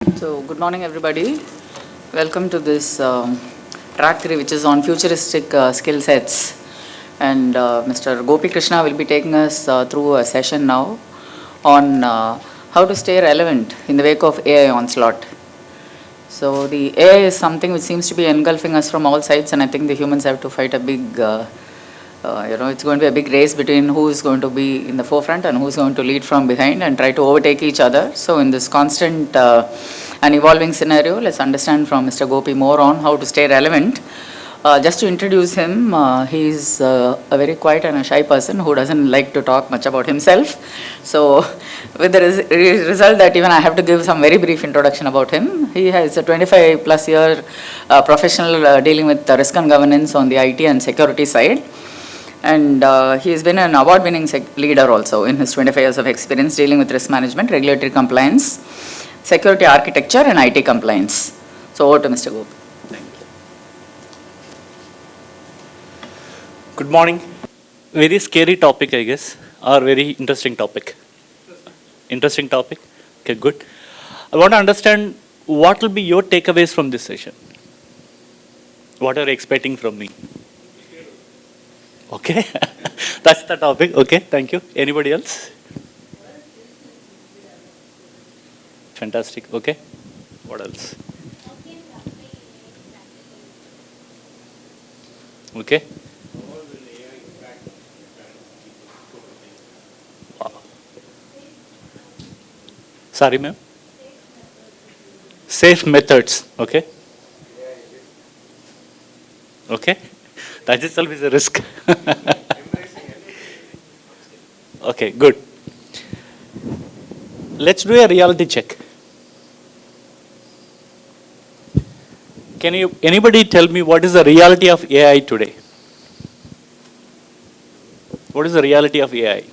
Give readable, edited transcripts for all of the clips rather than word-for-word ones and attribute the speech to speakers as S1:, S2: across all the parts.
S1: So, good morning, everybody. Welcome to this track 3, which is on futuristic skill sets. And Mr. Gopikrishna will be taking us through a session now on how to stay relevant in the wake of AI onslaught. So, the AI is something which seems to be engulfing us from all sides, and I think the humans have to fight a big it's going to be a big race between who is going to be in the forefront and who's going to lead from behind and try to overtake each other. So in this constant and evolving scenario, let's understand from Mr. Gopi more on how to stay relevant. Just to introduce him, he's a very quiet and a shy person who doesn't like to talk much about himself. So with the result that even I have to give some very brief introduction about him. He has a 25 plus year professional dealing with risk and governance on the IT and security side. And he has been an award-winning leader also in his 25 years of experience dealing with risk management, regulatory compliance, security architecture, and IT compliance. So over to Mr. Gopi. Thank you.
S2: Good morning. Very scary topic, I guess, or very interesting topic. Interesting topic. Okay, good. I want to understand what will be your takeaways from this session. What are you expecting from me? Okay, that's the topic. Okay, thank you. Anybody else? Fantastic. Okay, what else? Okay. Wow. Sorry, ma'am. Safe methods. Okay. Okay. That itself is a risk. Okay, good. Let's do a reality check. Can anybody tell me what is the reality of AI today? What is the reality of AI?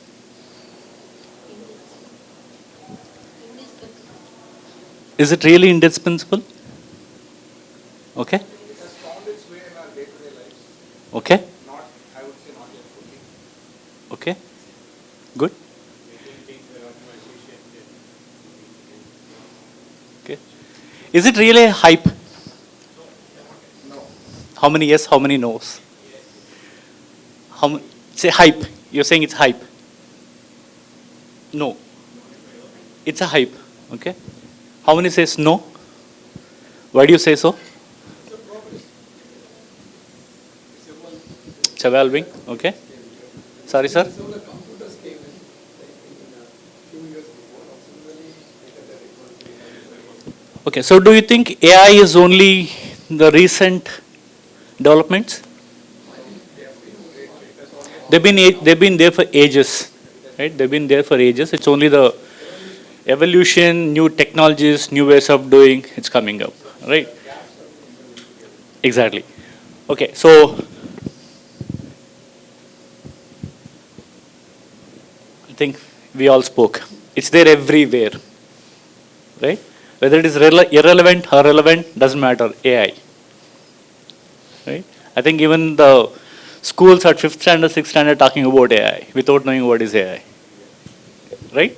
S2: Is it really indispensable? Okay. Okay. Okay. Good. Okay. Is it really a hype? No. How many yes? How many no's? Say hype. You're saying it's hype. No. It's a hype. Okay. How many says no? Why do you say so? It's evolving. Okay. Sorry, sir. Okay. So, do you think AI is only the recent developments? They've been there for ages, right? They've been there for ages. It's only the evolution, new technologies, new ways of doing. It's coming up, right? Exactly. Okay. So. I think we all spoke. It's there everywhere, right? Whether it is irrelevant or relevant, doesn't matter. AI, right? I think even the schools at 5th standard, 6th standard talking about AI without knowing what is AI, right?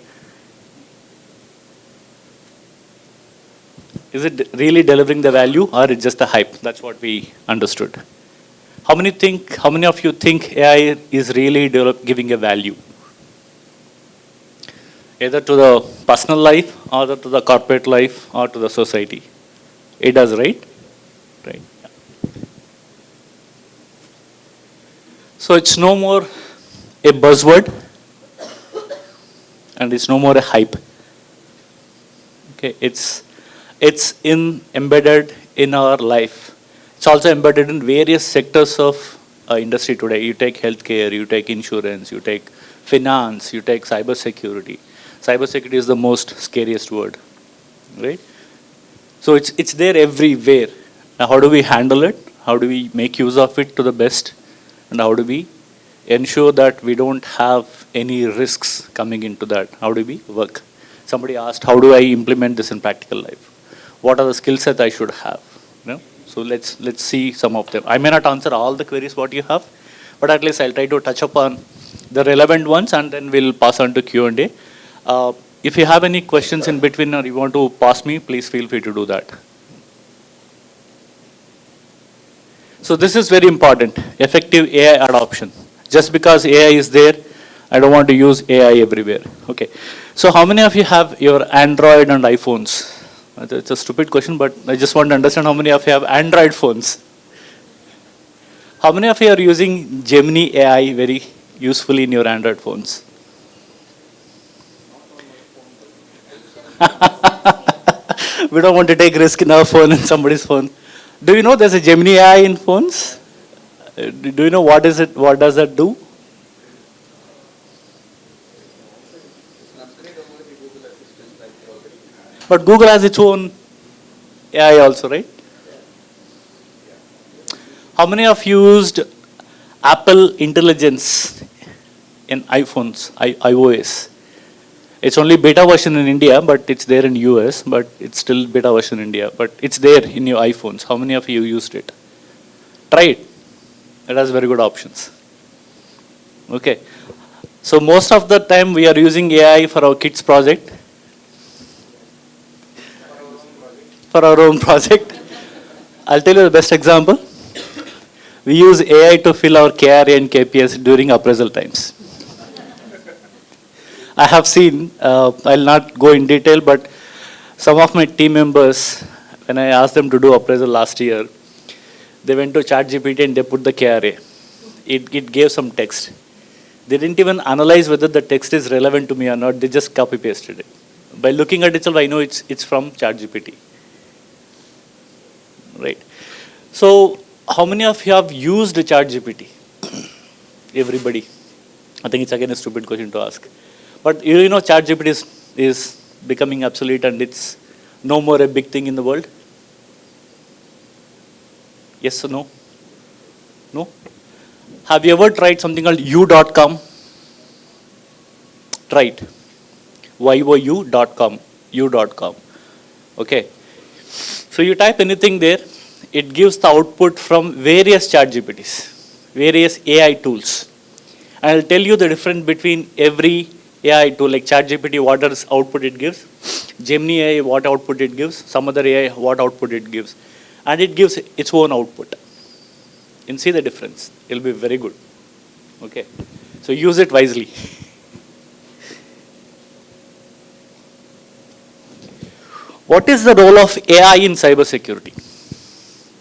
S2: Is it really delivering the value or it's just a hype? That's what we understood. How many of you think AI is really giving a value? Either to the personal life, or to the corporate life, or to the society. It does, right? Right. Yeah. So it's no more a buzzword, and it's no more a hype. Okay, it's embedded in our life. It's also embedded in various sectors of industry today. You take healthcare, you take insurance, you take finance, you take cybersecurity. Cybersecurity is the most scariest word, right? So it's there everywhere. Now, how do we handle it? How do we make use of it to the best? And how do we ensure that we don't have any risks coming into that? How do we work? Somebody asked, how do I implement this in practical life? What are the skill sets I should have? You know? So let's see some of them. I may not answer all the queries what you have, but at least I'll try to touch upon the relevant ones, and then we'll pass on to Q&A. If you have any questions in between or you want to pass me, please feel free to do that. So this is very important, effective AI adoption. Just because AI is there, I don't want to use AI everywhere. Okay. So how many of you have your Android and iPhones? It's a stupid question, but I just want to understand how many of you have Android phones. How many of you are using Gemini AI very usefully in your Android phones? We don't want to take risk in our phone and somebody's phone. Do you know there's a Gemini AI in phones? Do you know what is it? What does that do? But Google has its own AI also, right? How many of you used Apple Intelligence in iPhones, iOS? It's only beta version in India, but it's there in US, but it's still beta version in India, but it's there in your iPhones. How many of you used it? Try it. It has very good options. Okay. So most of the time we are using AI for our kids project. For our own project. I'll tell you the best example. We use AI to fill our KRA and KPS during appraisal times. I have seen, I'll not go in detail, but some of my team members, when I asked them to do appraisal last year, they went to ChatGPT and they put the KRA. It gave some text. They didn't even analyze whether the text is relevant to me or not. They just copy pasted it. By looking at itself, I know it's from ChatGPT. Right. So, how many of you have used ChatGPT? Everybody. I think it's again a stupid question to ask. But you know ChatGPT is becoming obsolete and it's no more a big thing in the world? Yes or no? No? Have you ever tried something called u.com? Try it. you.com. u.com. Okay. So you type anything there, it gives the output from various ChatGPTs, various AI tools. And I'll tell you the difference between every AI tool, like ChatGPT, what does output it gives, Gemini AI, what output it gives, some other AI, what output it gives. And it gives its own output. You can see the difference. It'll be very good. Okay. So use it wisely. What is the role of AI in cybersecurity?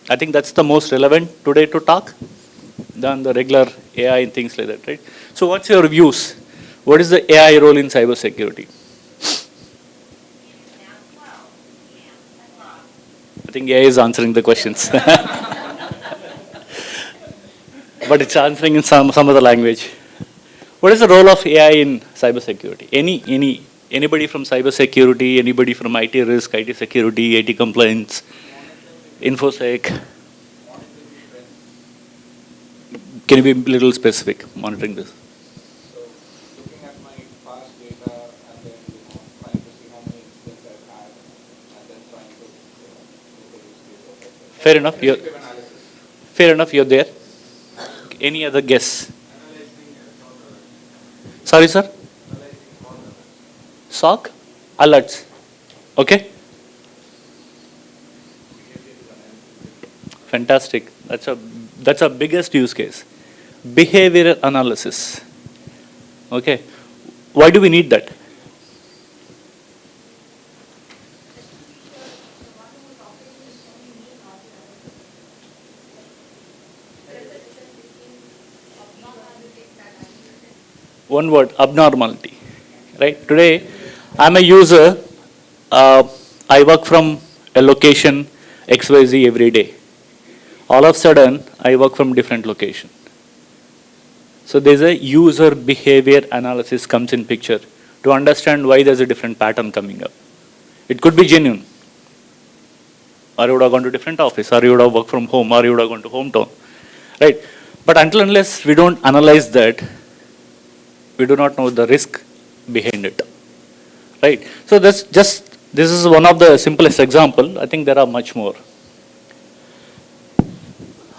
S2: I think that's the most relevant today to talk than the regular AI and things like that, right? So what's your views? What is the AI role in cybersecurity? I think AI is answering the questions. But it's answering in some other language. What is the role of AI in cybersecurity? Anybody from cybersecurity, anybody from IT risk, IT security, IT compliance, InfoSec? Can you be a little specific monitoring this?
S3: So looking at my past data and then trying to see how many incidents I've had and then trying to look at use case of it.
S2: Fair enough.
S3: Predictive analysis.
S2: Fair enough. You're there. Any other guess? Sorry, sir. SOC alerts. Okay. Fantastic. That's a biggest use case. Behavioral analysis. Okay. Why do we need that? One word, abnormality. Right? Today, I'm a user. I work from a location XYZ every day. All of a sudden, I work from different location. So there's a user behavior analysis comes in picture to understand why there's a different pattern coming up. It could be genuine. Or you would have gone to a different office, or you would have worked from home, or you would have gone to hometown. Right? But until unless we don't analyze that, we do not know the risk behind it. Right? So this is one of the simplest example. I think there are much more.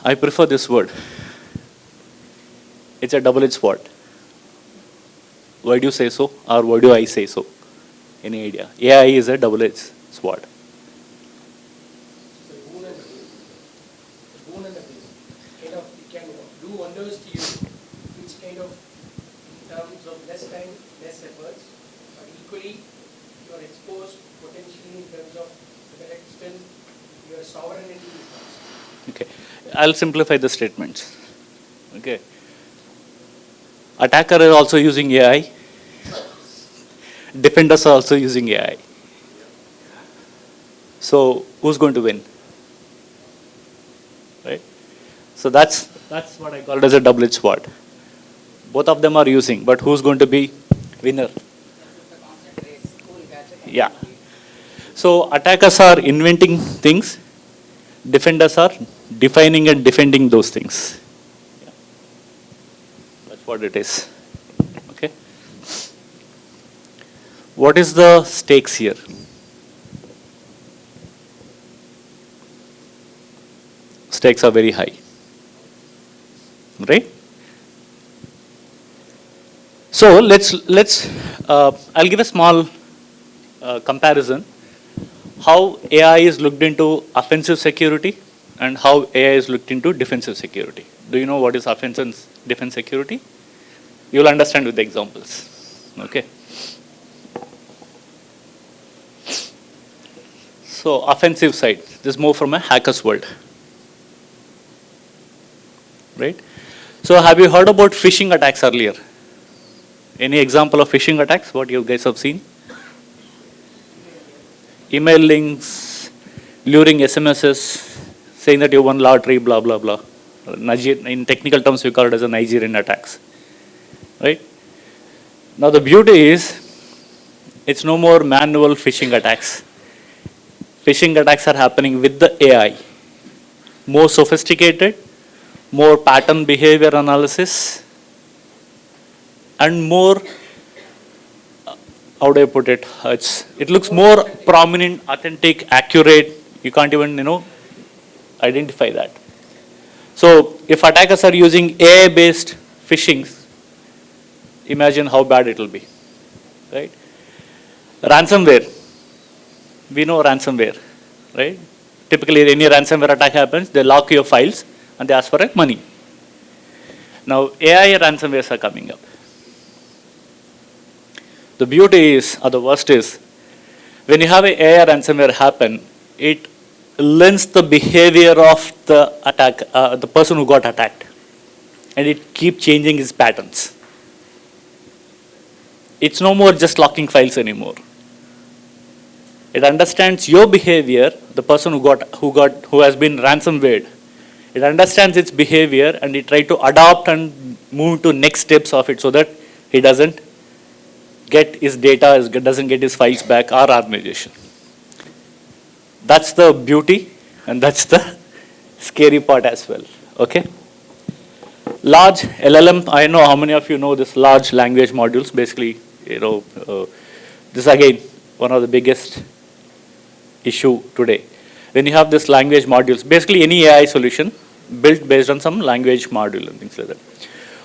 S2: I prefer this word. It's a double-edged sword. Why do you say so? Or why do I say so? Any idea? AI is a double-edged sword.
S4: The boon and the bane. The boon and the bane. Kind of, it can do wonders to you, which kind of, in terms of less time, less efforts, but equally, you are exposed potentially in terms of to that extent, your sovereignty is lost.
S2: Okay, I'll simplify the statements. Okay, attacker is also using AI. Defenders are also using AI. So who's going to win? Right? So that's what I call it as a double-edged sword. Both of them are using, but who's going to be winner? Yeah. So attackers are inventing things. Defenders are defining and defending those things. Yeah. That's what it is. Okay. What is the stakes here? Stakes are very high, right? So I'll give a small comparison. How AI is looked into offensive security and how AI is looked into defensive security. Do you know what is offensive and defense security? You'll understand with the examples. Okay. So offensive side, this is more from a hacker's world. Right? So have you heard about phishing attacks earlier? Any example of phishing attacks, what you guys have seen? Email links, luring SMSs, saying that you won lottery, blah, blah, blah. In technical terms, we call it as a Nigerian attacks. Right? Now the beauty is, it's no more manual phishing attacks. Phishing attacks are happening with the AI. More sophisticated, more pattern behavior analysis, and more, how do I put it? It looks more prominent, authentic, accurate. You can't even, identify that. So if attackers are using AI-based phishing, imagine how bad it will be, right? Ransomware. We know ransomware, right? Typically, any ransomware attack happens, they lock your files and they ask for money. Now, AI ransomwares are coming up. The beauty is, or the worst is, when you have an AI ransomware happen, it learns the behavior of the attack, the person who got attacked, and it keeps changing his patterns. It's no more just locking files anymore. It understands your behavior, the person who has been ransomwared. It understands its behavior and it tries to adopt and move to next steps of it so that he doesn't get his data, doesn't get his files back, our organization. That's the beauty and that's the scary part as well. Okay. Large LLM, I know how many of you know this large language modules. Basically, this is again one of the biggest issue today. When you have this language modules, basically any AI solution built based on some language module and things like that.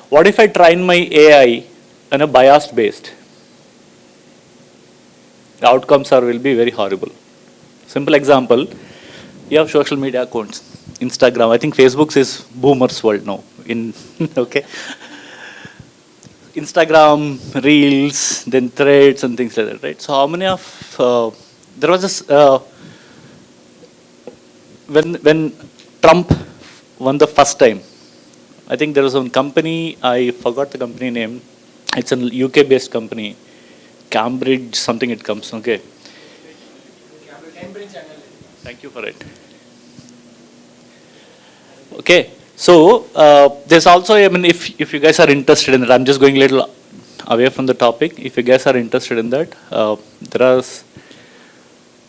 S2: What if I train my AI in a biased based? The outcomes will be very horrible. Simple example, you have social media accounts, Instagram. I think Facebook's is boomer's world now. Okay. Instagram, Reels, then Threads and things like that, right? So how many of, there was this, when Trump won the first time, I think there was one company, I forgot the company name, it's a UK based company, Cambridge something it comes, okay.
S4: Cambridge Analytica.
S2: Thank you for it. Okay, so there's also, if you guys are interested in that, I'm just going a little away from the topic. If you guys are interested in that, there are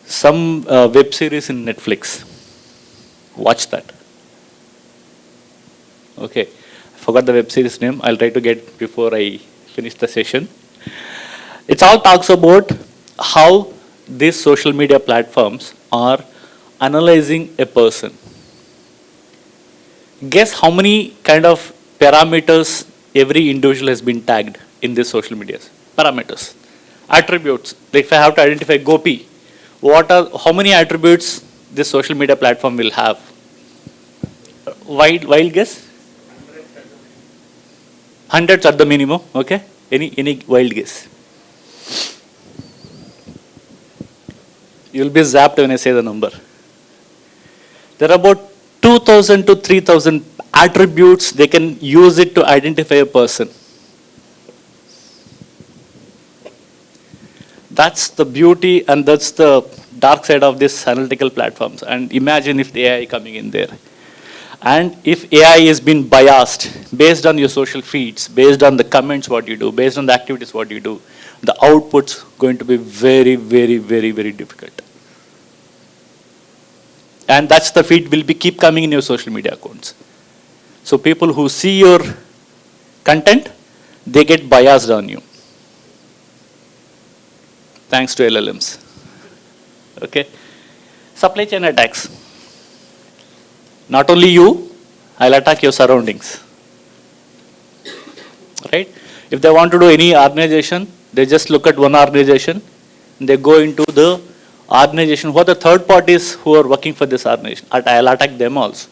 S2: some web series in Netflix. Watch that. Okay, I forgot the web series name. I'll try to get before I finish the session. It all talks about how these social media platforms are analyzing a person. Guess how many kind of parameters every individual has been tagged in these social medias? Parameters. Attributes. Like if I have to identify Gopi, how many attributes this social media platform will have? Wild guess? Hundreds at the minimum. Okay. Any wild guess? You'll be zapped when I say the number. There are about 2,000 to 3,000 attributes they can use it to identify a person. That's the beauty and that's the dark side of these analytical platforms. And imagine if the AI coming in there. And if AI is being biased based on your social feeds, based on the comments what you do, based on the activities what you do, the output's going to be very, very, very, very difficult. And that's the feed will be keep coming in your social media accounts. So people who see your content, they get biased on you. Thanks to LLMs. Okay. Supply chain attacks. Not only you, I'll attack your surroundings. Right? If they want to do any organization, they just look at one organization, and they go into the organization who are the third parties who are working for this organization. I'll attack them also.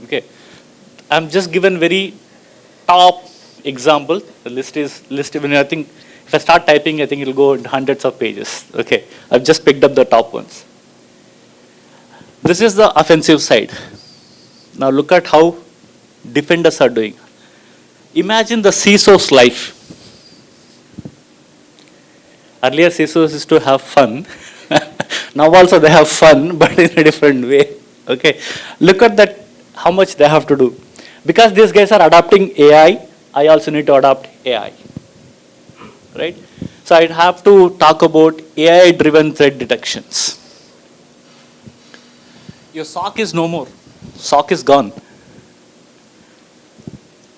S2: Okay. I'm just given very top example. The list when I think if I start typing, I think it'll go into hundreds of pages. Okay. I've just picked up the top ones. This is the offensive side. Now look at how defenders are doing. Imagine the CISO's life. Earlier CISOs used to have fun. Now also they have fun, but in a different way. Okay. Look at that, how much they have to do. Because these guys are adopting AI, I also need to adopt AI. Right? So I'd have to talk about AI-driven threat detections. Your SOC is no more. SOC is gone.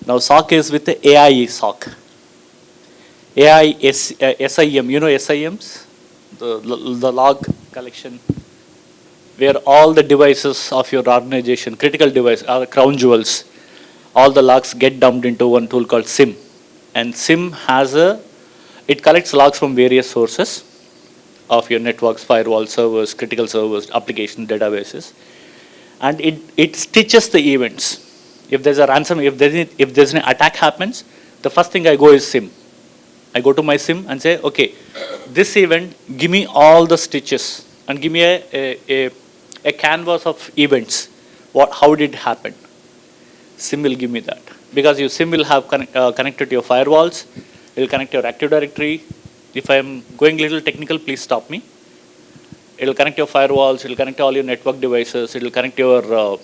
S2: Now SOC is with the AI SOC. AI SIM, you know SIMs? The log collection, where all the devices of your organization, critical device, are crown jewels, all the logs get dumped into one tool called SIM. And SIM it collects logs from various sources of your networks, firewall servers, critical servers, application databases. And it stitches the events. If there's a ransom, if there's an attack happens, the first thing I go is SIM. I go to my SIM and say, okay, this event, give me all the stitches and give me a canvas of events. How did it happen? SIM will give me that. Because your SIM will have connected to your firewalls, it will connect to your Active Directory. If I'm going a little technical, please stop me. It will connect your firewalls, it will connect to all your network devices, it will connect your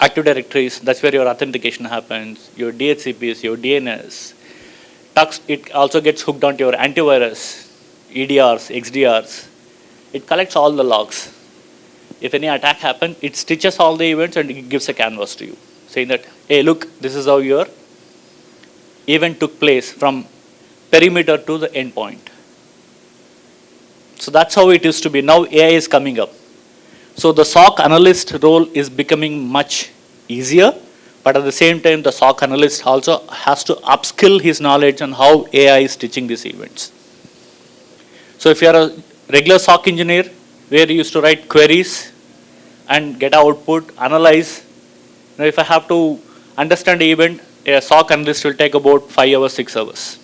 S2: Active Directories. That's where your authentication happens, your DHCPs, your DNS. It also gets hooked onto your antivirus, EDRs, XDRs. It collects all the logs. If any attack happens, it stitches all the events and it gives a canvas to you, saying that, hey, look, this is how your event took place from perimeter to the endpoint. So that's how it used to be. Now AI is coming up. So the SOC analyst role is becoming much easier, but at the same time, the SOC analyst also has to upskill his knowledge on how AI is stitching these events. So if you are a regular SOC engineer, where you used to write queries and get output, analyze, if I have to understand the event, a SOC analyst will take about 5 hours, 6 hours.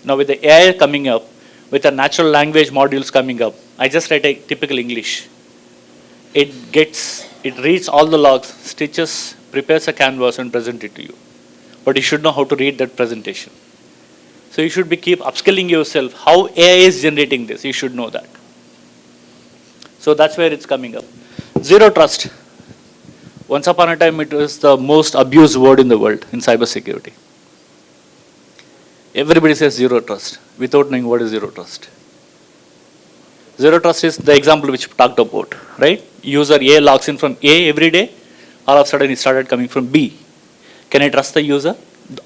S2: Now with the AI coming up, with the natural language modules coming up, I just write a typical English. It reads all the logs, stitches, prepares a canvas and presents it to you. But you should know how to read that presentation. So you should keep upskilling yourself. How AI is generating this, you should know that. So that's where it's coming up. Zero trust. Once upon a time, it was the most abused word in the world in cybersecurity. Everybody says zero trust without knowing what is zero trust. Zero trust is the example which we talked about, right? User A logs in from A every day. All of a sudden, it started coming from B. Can I trust the user?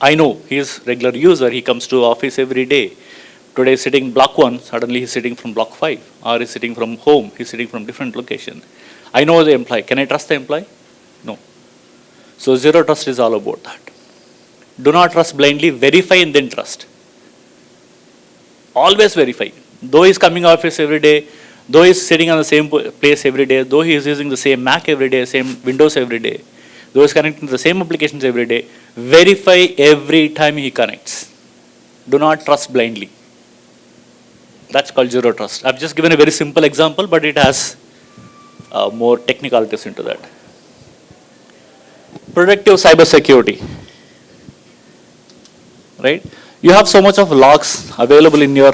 S2: I know he is regular user. He comes to office every day. Today he's sitting block 1. Suddenly he's sitting from block 5. Or he's sitting from home. He's sitting from different location. I know the employee. Can I trust the employee? No. So zero trust is all about that. Do not trust blindly. Verify and then trust. Always verify. Though he's coming office every day, though he's sitting on the same place every day, though he is using the same Mac every day, same Windows every day, though he's connecting to the same applications every day, verify every time he connects. Do not trust blindly. That's called zero trust. I've just given a very simple example, but it has more technicalities into that. Productive cybersecurity. Right? You have so much of logs available in your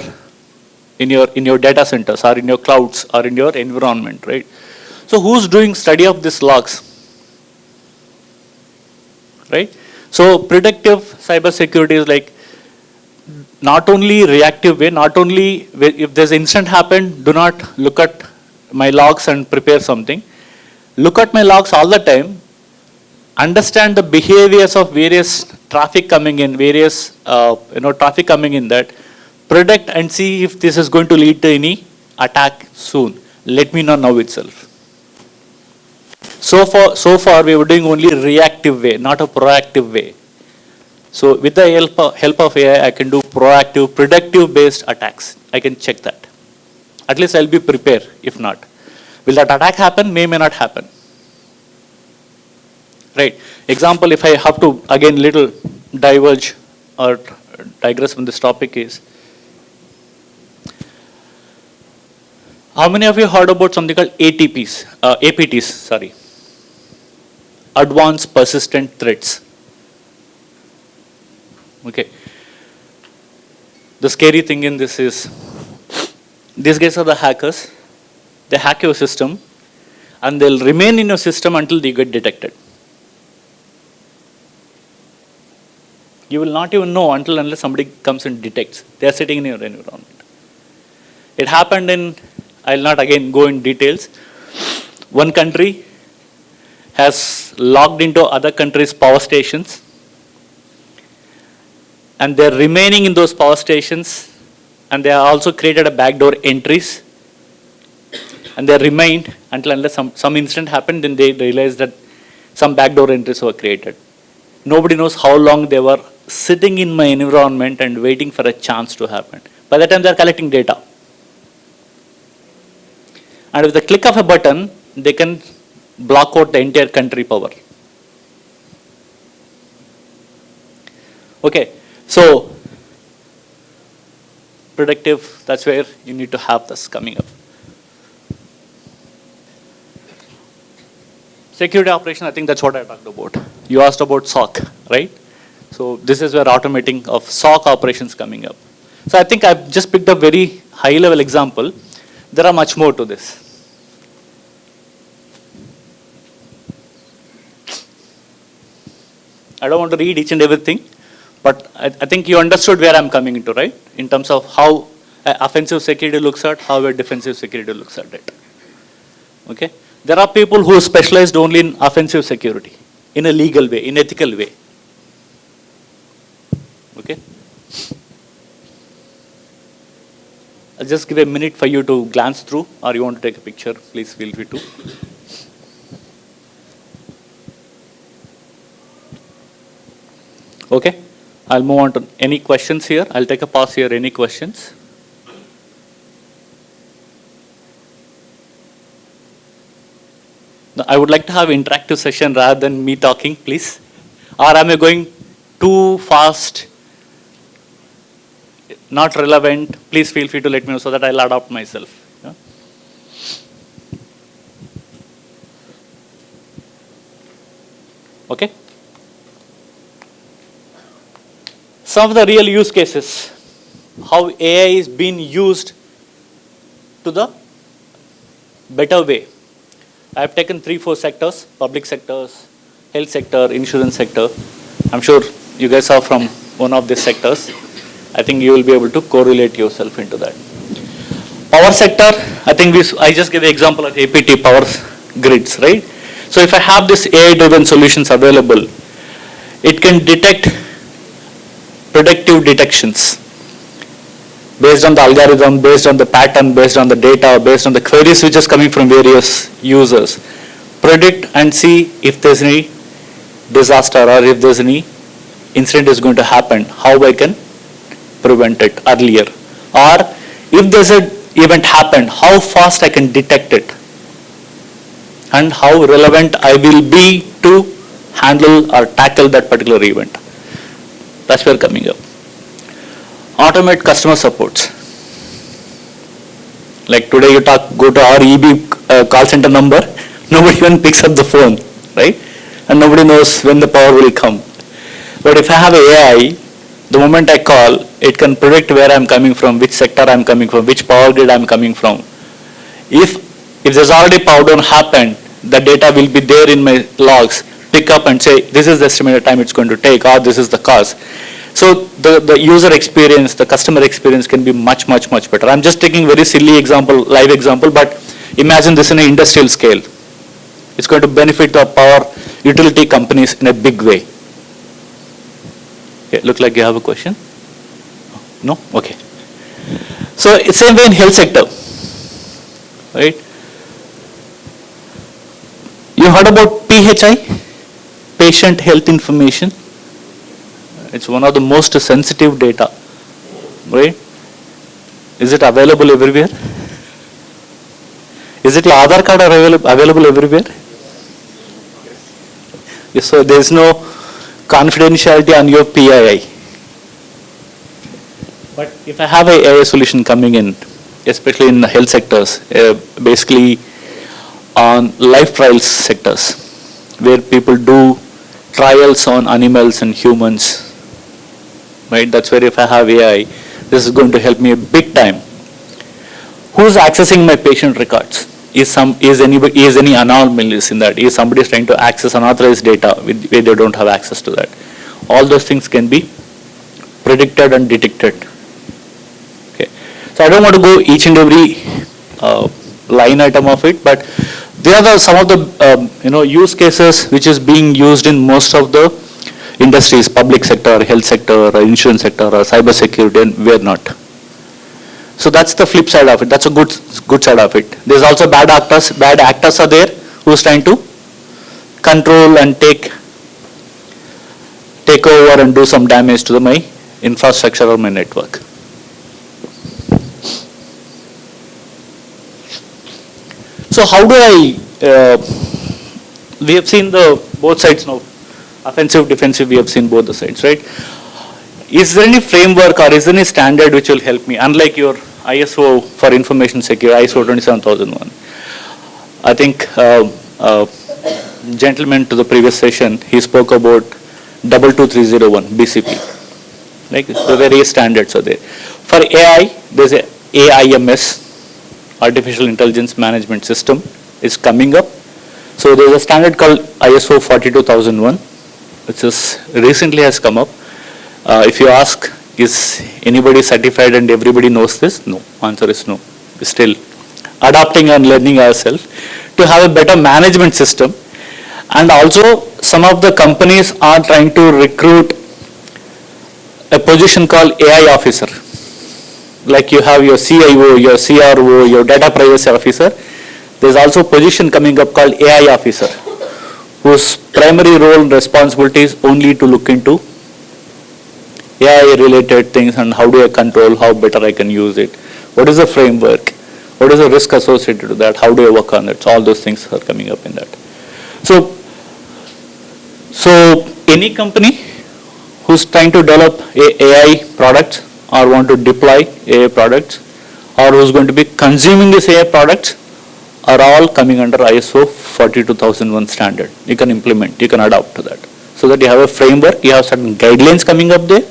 S2: data centers or in your clouds or in your environment, right? So who's doing study of these logs? Right? So predictive cybersecurity is like not only reactive way, not only if there's an incident happened, do not look at my logs and prepare something. Look at my logs all the time. Understand the behaviors of various traffic coming in, traffic coming in that. Predict and see if this is going to lead to any attack soon. Let me know now itself. So far we were doing only reactive way, not a proactive way. So with the help of AI, I can do proactive, predictive based attacks. I can check that. At least I'll be prepared. If not, will that attack happen? May not happen. Right. Example, if I have to again little diverge or digress from this topic is, how many of you heard about something called APTs, Advanced Persistent Threats? Okay. The scary thing in this is, these guys are the hackers. They hack your system and they'll remain in your system until they get detected. You will not even know unless somebody comes and detects. They are sitting in your environment. It happened in, I'll not again go in details. One country has logged into other countries' power stations, and they're remaining in those power stations, and they have also created a backdoor entries, and they remained unless some incident happened, then they realized that some backdoor entries were created. Nobody knows how long they were sitting in my environment and waiting for a chance to happen. By the time they're collecting data. And with the click of a button, they can block out the entire country power. Okay, so predictive, that's where you need to have this coming up. Security operation, I think that's what I talked about. You asked about SOC, right? So this is where automating of SOC operations coming up. So I think I've just picked a very high level example. There are much more to this. I don't want to read each and everything, but I think you understood where I'm coming into, right? In terms of how offensive security looks at, how a defensive security looks at it. Okay? There are people who specialized only in offensive security, in a legal way, in ethical way. Okay? I'll just give a minute for you to glance through, or you want to take a picture, please feel free to. Okay, I'll move on to any questions here. I'll take a pause here. Any questions? No, I would like to have interactive session rather than me talking, please. Or am I going too fast? Not relevant? Please feel free to let me know so that I'll adapt myself. Yeah? Okay. Some of the real use cases, how AI is being used to the better way. I have taken 3-4 sectors: public sectors, health sector, insurance sector. I'm sure you guys are from one of these sectors. I think you will be able to correlate yourself into that. Power sector, I think I just gave the example of APT power grids, right? So if I have this AI-driven solutions available, it can detect predictive detections based on the algorithm, based on the pattern, based on the data, based on the queries which is coming from various users. Predict and see if there's any disaster or if there's any incident is going to happen, how I can prevent it earlier. or if there's an event happened, how fast I can detect it, and how relevant I will be to handle or tackle that particular event. That's where coming up. Automate customer supports. Like today you go to our EB call center number, nobody even picks up the phone, right? And nobody knows when the power will come. But if I have AI, the moment I call, it can predict where I'm coming from, which sector I'm coming from, which power grid I'm coming from. If there's already power down happened, the data will be there in my logs, pick up and say, this is the estimated time it's going to take, or this is the cost. So the user experience, the customer experience can be much, much, much better. I'm just taking very silly example, live example, but imagine this in an industrial scale. It's going to benefit the power utility companies in a big way. Okay, look like you have a question? No? Okay. So it's same way in health sector, right? You heard about PHI, patient health information. It's one of the most sensitive data, right? Is it available everywhere? Is it your Aadhaar card available everywhere? Yes, so there is no confidentiality on your PII. But if I have a AI solution coming in, especially in the health sectors, basically on life trials sectors, where people do trials on animals and humans, right? That's where if I have AI, this is going to help me big time. Who's accessing my patient records? Is any anomalies in that? Is somebody trying to access unauthorized data where they don't have access to that? All those things can be predicted and detected. Okay. So I don't want to go each and every line item of it, but there are some of the use cases which is being used in most of the industries, public sector, health sector, insurance sector, or cyber security, and we're not. So that's the flip side of it. That's a good side of it. There's also bad actors. Bad actors are there who's trying to control and take over and do some damage to my infrastructure or my network. So how do we have seen the both sides now, offensive, defensive, we have seen both the sides, right? Is there any framework or is there any standard which will help me? Unlike your ISO for information security, ISO 27001. I think gentleman to the previous session, he spoke about 22301 BCP. Like the various standards are there. For AI, there's a AIMS, Artificial Intelligence Management System, is coming up. So there's a standard called ISO 42001, which is recently has come up. If you ask, is anybody certified and everybody knows this? No. Answer is no. We're still adapting and learning ourselves to have a better management system. And also, some of the companies are trying to recruit a position called AI officer. Like you have your CIO, your CRO, your data privacy officer. There's also a position coming up called AI officer, whose primary role and responsibility is only to look into AI related things and how do I control, how better I can use it, what is the framework, what is the risk associated to that, how do I work on it. So all those things are coming up in that. So any company who's trying to develop AI products or want to deploy AI products or who's going to be consuming this AI products are all coming under ISO 42001 standard. You can implement, you can adapt to that. So that you have a framework, you have certain guidelines coming up there,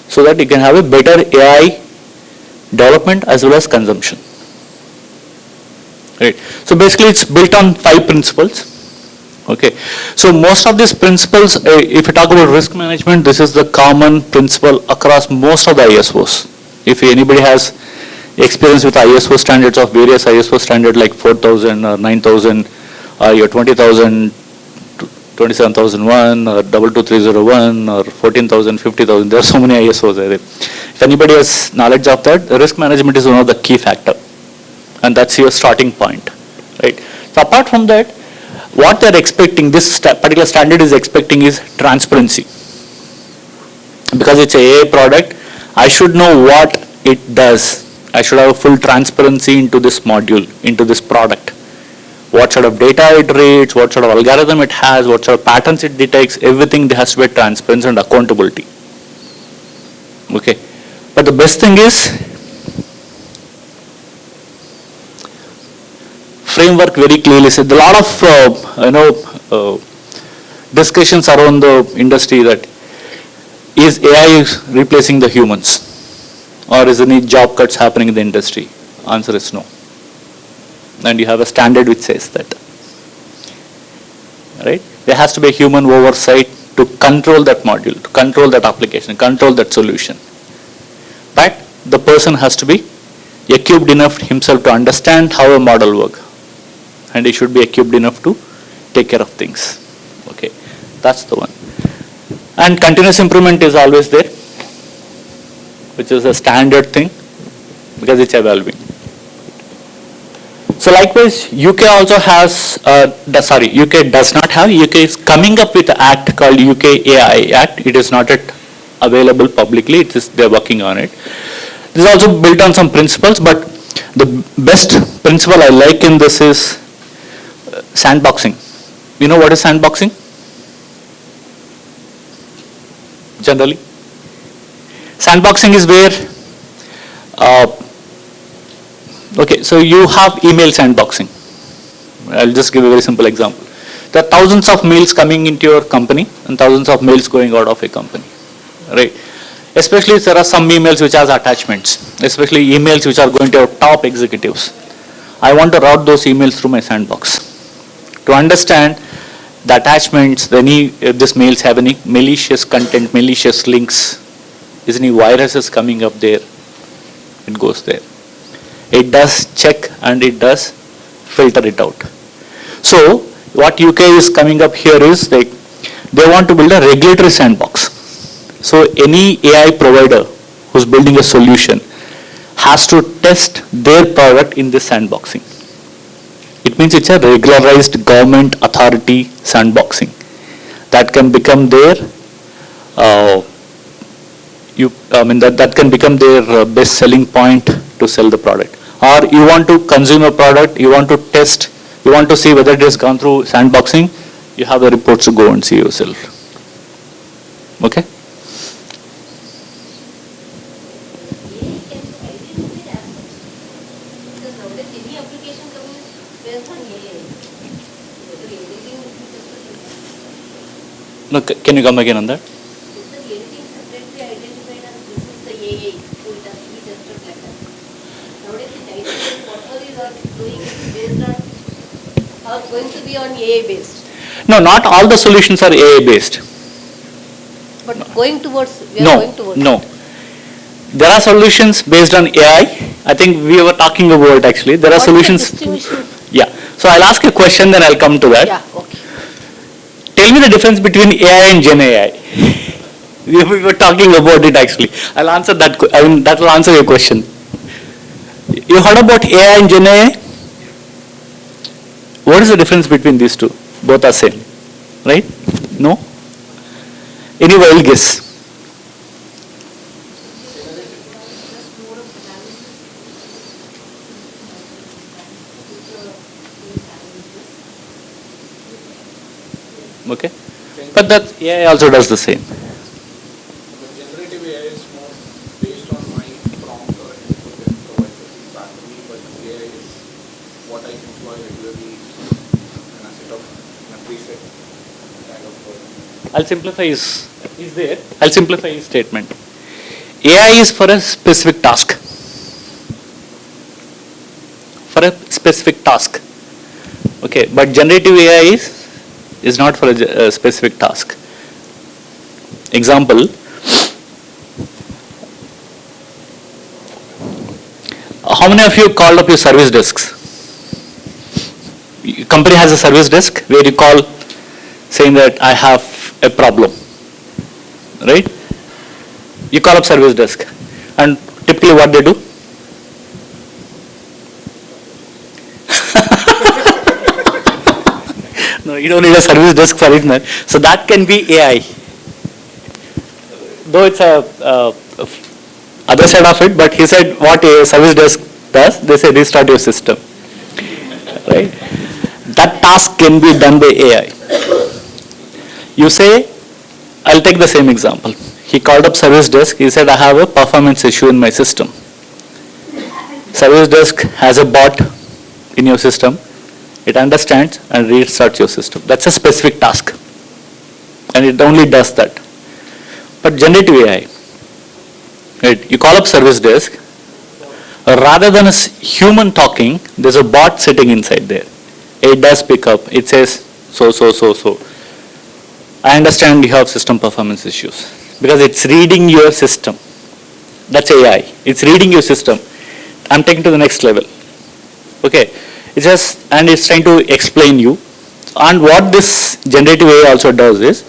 S2: so that you can have a better AI development as well as consumption. Right. So basically it's built on 5 principles. Okay. So most of these principles, if you talk about risk management, this is the common principle across most of the ISOs. If anybody has experience with ISO standards of various ISO standards like 4000 or 9000 or your 20000, 27001 or 22301 or 14,000, 50,000, there are so many ISOs there. If anybody has knowledge of that, the risk management is one of the key factor, and that's your starting point, right? So apart from that, what they're expecting, this particular standard is expecting is transparency. Because it's a AI product, I should know what it does. I should have a full transparency into this module, into this product. What sort of data it reads, what sort of algorithm it has, what sort of patterns it detects, everything there has to be transparency and accountability. Okay. But the best thing is, framework very clearly said. A lot of discussions around the industry that is AI replacing the humans, or is any job cuts happening in the industry? Answer is no. And you have a standard which says that. Right? There has to be a human oversight to control that module, to control that application, control that solution. But the person has to be equipped enough himself to understand how a model works. And he should be equipped enough to take care of things. Okay, that's the one. And continuous improvement is always there, which is a standard thing because it's evolving. So likewise, UK also has, UK does not have, UK is coming up with an act called UK AI Act. It is not yet available publicly, they're working on it. This is also built on some principles, but the best principle I like in this is sandboxing. You know what is sandboxing? Generally, sandboxing is where, okay, so you have email sandboxing. I'll just give a very simple example. There are thousands of mails coming into your company and thousands of mails going out of a company, right? Especially if there are some emails which has attachments, especially emails which are going to your top executives. I want to route those emails through my sandbox to understand the attachments, if these mails have any malicious content, malicious links, is any viruses coming up there, it goes there. It does check and it does filter it out. So what UK is coming up here is like they want to build a regulatory sandbox. So any AI provider who's building a solution has to test their product in this sandboxing. It means it's a regularized government authority sandboxing that can become their that can become their best selling point to sell the product. Or you want to consume a product, you want to test, you want to see whether it has gone through sandboxing, you have the reports to go and see yourself. Okay? No, can you come again on that?
S5: Going to be on AI based.
S2: No, not all the solutions are AI based.
S5: But going towards,
S2: No. There are solutions based on AI. I think we were talking about actually. There are solutions. Yeah. So I'll ask a question, then I'll come to that.
S5: Yeah, okay.
S2: Tell me the difference between AI and Gen AI. We were talking about it actually. I'll answer that. That will answer your question. You heard about AI and Gen AI? What is the difference between these two? Both are same, right? No? Any wild guess? Okay, but that AI also does the same.
S3: The generative AI is more based on my prompt or input and provides the feedback to me, but AI is what I employ regularly in a set of in a preset kind of work.
S2: I'll simplify I'll simplify his statement. AI is for a specific task. For a specific task. Okay, but generative AI is not for a specific task. Example, how many of you called up your service desks? Your company has a service desk where you call saying that I have a problem, right? You call up service desk and typically what they do? No, you don't need a service desk for it. No. So that can be AI. Though it's other side of it, but he said what a service desk does, they say restart your system. Right? That task can be done by AI. You say, I'll take the same example. He called up service desk, he said I have a performance issue in my system. Service desk has a bot in your system, it understands and restarts your system. That's a specific task. And it only does that. But generative AI, right, you call up service desk, rather than a human talking, there's a bot sitting inside there. It does pick up, it says so. I understand you have system performance issues because it's reading your system. That's AI. It's reading your system. I'm taking to the next level. Okay. And it's trying to explain you. And what this generative AI also does is,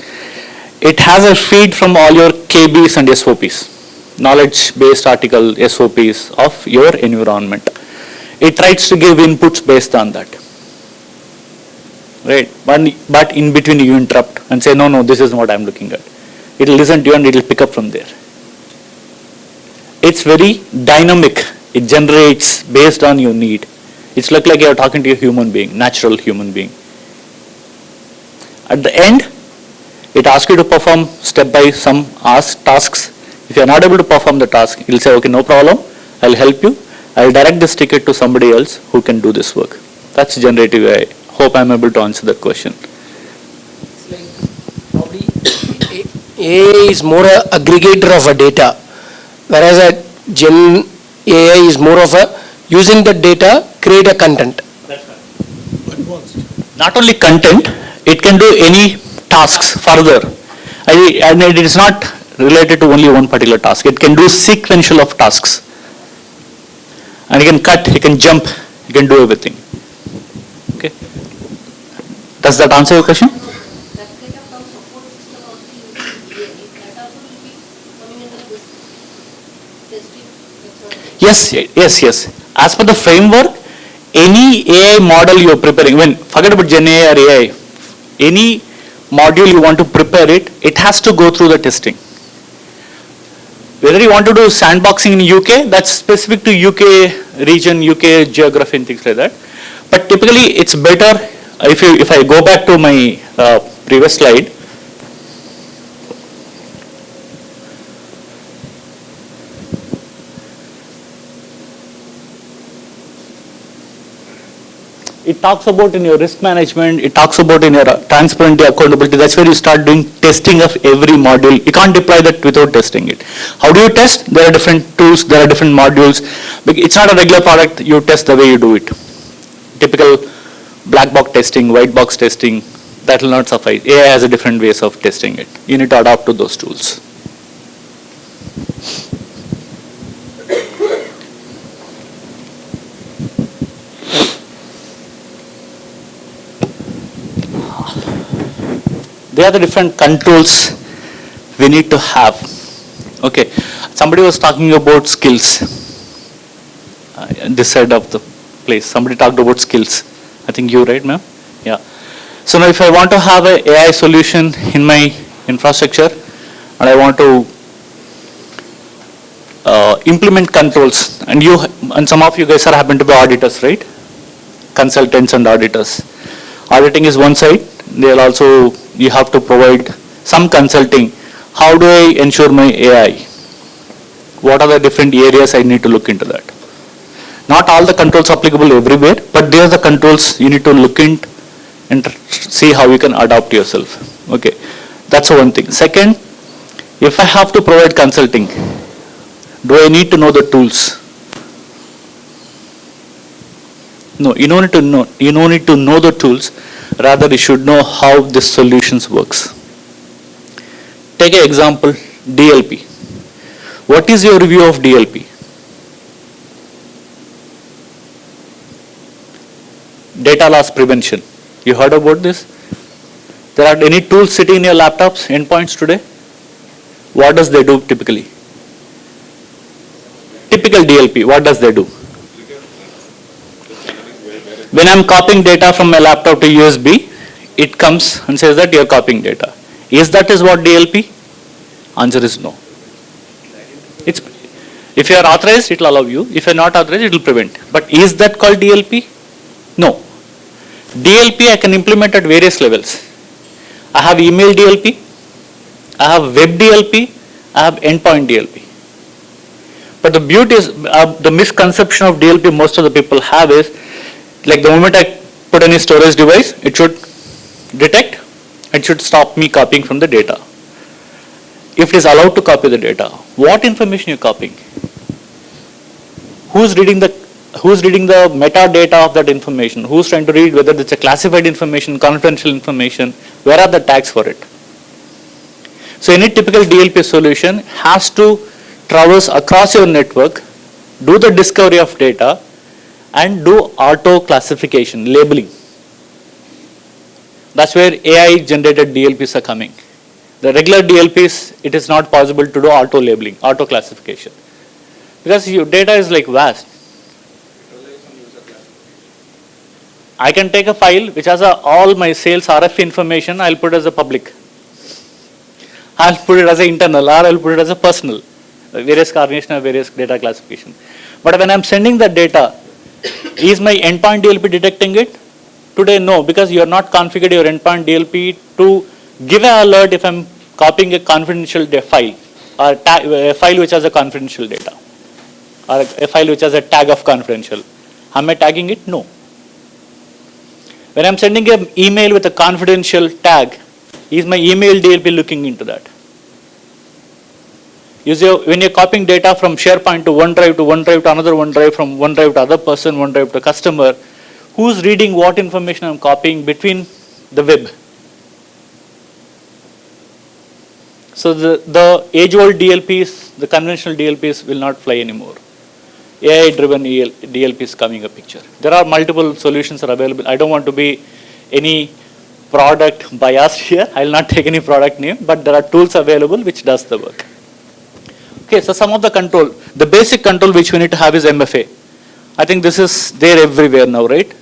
S2: it has a feed from all your KBs and SOPs, knowledge-based article SOPs of your environment. It tries to give inputs based on that. Right? But in between you interrupt and say, no, this is what I'm looking at. It will listen to you and it will pick up from there. It's very dynamic. It generates based on your need. It's like you're talking to a human being, natural human being. At the end, it asks you to perform step by some tasks. If you're not able to perform the task, it'll say, okay, no problem, I'll help you. I'll direct this ticket to somebody else who can do this work. That's generative AI. Hope I'm able to answer that question.
S4: It's like probably AI is more a aggregator of a data, whereas a Gen AI is more of a using the data, create a content.
S2: That's right. Not only content, it can do any tasks further. And it is not related to only one particular task. It can do sequential of tasks. And it can cut, it can jump, it can do everything. Okay. Does that answer your question?
S5: That kind of some support system also using AI, that also will be coming under this testing.
S2: Yes. As per the framework, any AI model you are preparing, forget about Gen AI or AI, any module you want to prepare it has to go through the testing. Whether you want to do sandboxing in UK, that's specific to UK region, UK geography and things like that. But typically it's better, if I go back to my previous slide, it talks about in your risk management, it talks about in your transparency, accountability. That's where you start doing testing of every module. You can't deploy that without testing it. How do you test? There are different tools, there are different modules. It's not a regular product, you test the way you do it. Typical black box testing, white box testing, that will not suffice. AI has a different ways of testing it. You need to adapt to those tools. They are the different controls we need to have. Okay, somebody was talking about skills. This side of the place, somebody talked about skills. I think you, right, ma'am? Yeah. So now if I want to have an AI solution in my infrastructure and I want to implement controls, and some of you guys happen to be auditors, right? Consultants and auditors. Auditing is one side. They'll also, you have to provide some consulting. How do I ensure my AI? What are the different areas I need to look into that? Not all the controls are applicable everywhere, but there are the controls you need to look into and see how you can adapt yourself. Okay, that's one thing. Second, if I have to provide consulting, do I need to know the tools? No, you don't need to know. You don't need to know the tools. Rather, you should know how this solutions works. Take an example, DLP. What is your view of DLP? Data loss prevention. You heard about this? There are any tools sitting in your laptops, endpoints today? What does they do typically? Typical DLP, what does they do? When I'm copying data from my laptop to USB, it comes and says that you're copying data. Is what DLP? Answer is no. If you are authorized, it will allow you. If you are not authorized, it will prevent. But is that called DLP? No. DLP I can implement at various levels. I have email DLP, I have web DLP, I have endpoint DLP. But the beauty is, the misconception of DLP most of the people have is, like the moment I put any storage device, it should detect, it should stop me copying from the data. If it is allowed to copy the data, what information you are copying? Who's reading the metadata of that information? Who's trying to read whether it's a classified information, confidential information? Where are the tags for it? So any typical DLP solution has to traverse across your network, do the discovery of data, and do auto classification, labeling. That's where AI generated DLPs are coming. The regular DLPs, it is not possible to do auto labeling, auto classification. Because your data is like vast. I can take a file which has all my sales RF information, I'll put it as a public. I'll put it as an internal, or I'll put it as a personal. Various coordination or various data classification. But when I'm sending the data, is my endpoint DLP detecting it? Today, no, because you are not configured your endpoint DLP to give an alert if I'm copying a confidential file, or a file which has a confidential data, or a file which has a tag of confidential. Am I tagging it? No. When I'm sending an email with a confidential tag, is my email DLP looking into that? When you're copying data from SharePoint to OneDrive to another OneDrive, from OneDrive to other person, OneDrive to customer, who's reading what information I'm copying between the web? So the age-old DLPs, the conventional DLPs will not fly anymore. AI-driven DLPs coming a picture. There are multiple solutions are available. I don't want to be any product biased here. I will not take any product name, but there are tools available which does the work. Okay, so some of the control, the basic control which we need to have is MFA. I think this is there everywhere now, right?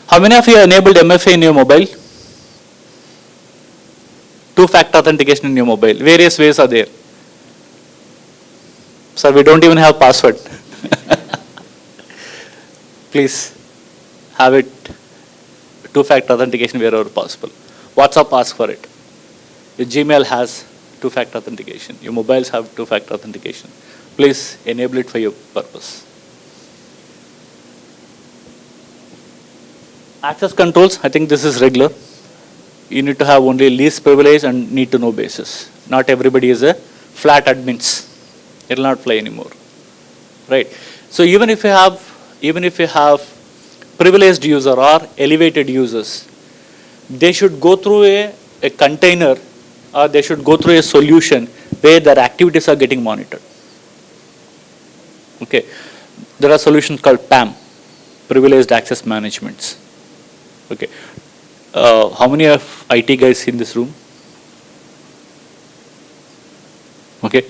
S2: How many of you enabled MFA in your mobile? Two-factor authentication in your mobile. Various ways are there. So we don't even have password. Please have it, two-factor authentication wherever possible. WhatsApp asks for it. Your Gmail has two-factor authentication. Your mobiles have two-factor authentication. Please enable it for your purpose. Access controls, I think this is regular. You need to have only least privilege and need to know basis. Not everybody is a flat admins. It will not fly anymore, right? So even if you have privileged user or elevated users, they should go through a container, or they should go through a solution where their activities are getting monitored. Okay, there are solutions called PAM, privileged access managements. Okay, how many of IT guys in this room? Okay.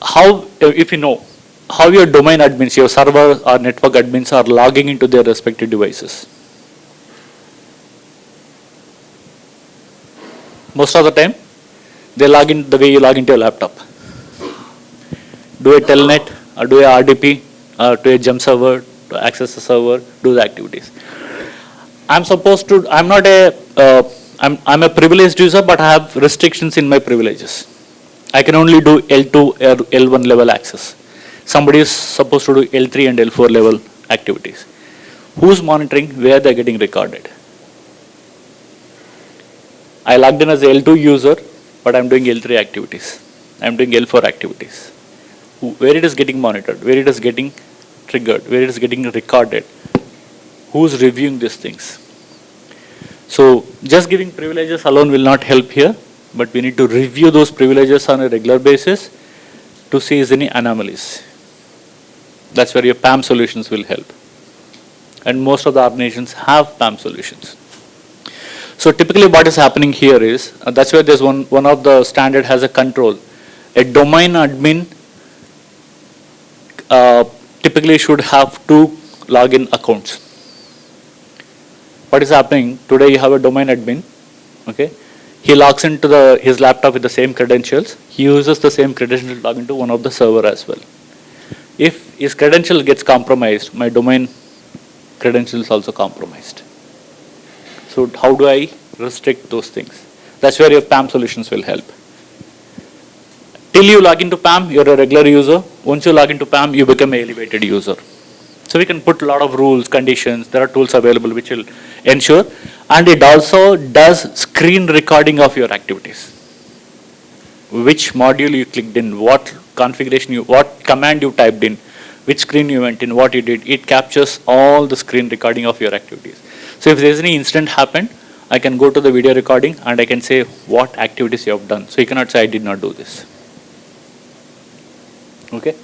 S2: How, if you know, how your domain admins, your server or network admins are logging into their respective devices? Most of the time, they log in the way you log into your laptop. Do a telnet, or do a RDP, or do a gem server, to access the server, do the activities. I'm a privileged user, but I have restrictions in my privileges. I can only do L2 or L1 level access. Somebody is supposed to do L3 and L4 level activities. Who's monitoring where they're getting recorded? I logged in as a L2 user, but I'm doing L3 activities. I'm doing L4 activities. Where it is getting monitored, where it is getting triggered, where it is getting recorded. Who's reviewing these things? So just giving privileges alone will not help here, but we need to review those privileges on a regular basis to see is any anomalies. That's where your PAM solutions will help. And most of the organizations have PAM solutions. So typically what is happening here is, that's where there's one of the standard has a control. A domain admin typically should have 2 login accounts. What is happening today? You have a domain admin, okay? he logs into his laptop with the same credentials. He uses the same credential to log into one of the server as well. If his credential gets compromised, my domain credential is also compromised. So how do I restrict those things? That's where your PAM solutions will help. Till you log into PAM, you're a regular user. Once you log into PAM, you become an elevated user. So we can put a lot of rules, conditions. There are tools available which will ensure. And it also does screen recording of your activities. Which module you clicked in, what configuration what command you typed in, which screen you went in, what you did. It captures all the screen recording of your activities. So if there's any incident happened, I can go to the video recording and I can say what activities you have done. So you cannot say I did not do this. Okay.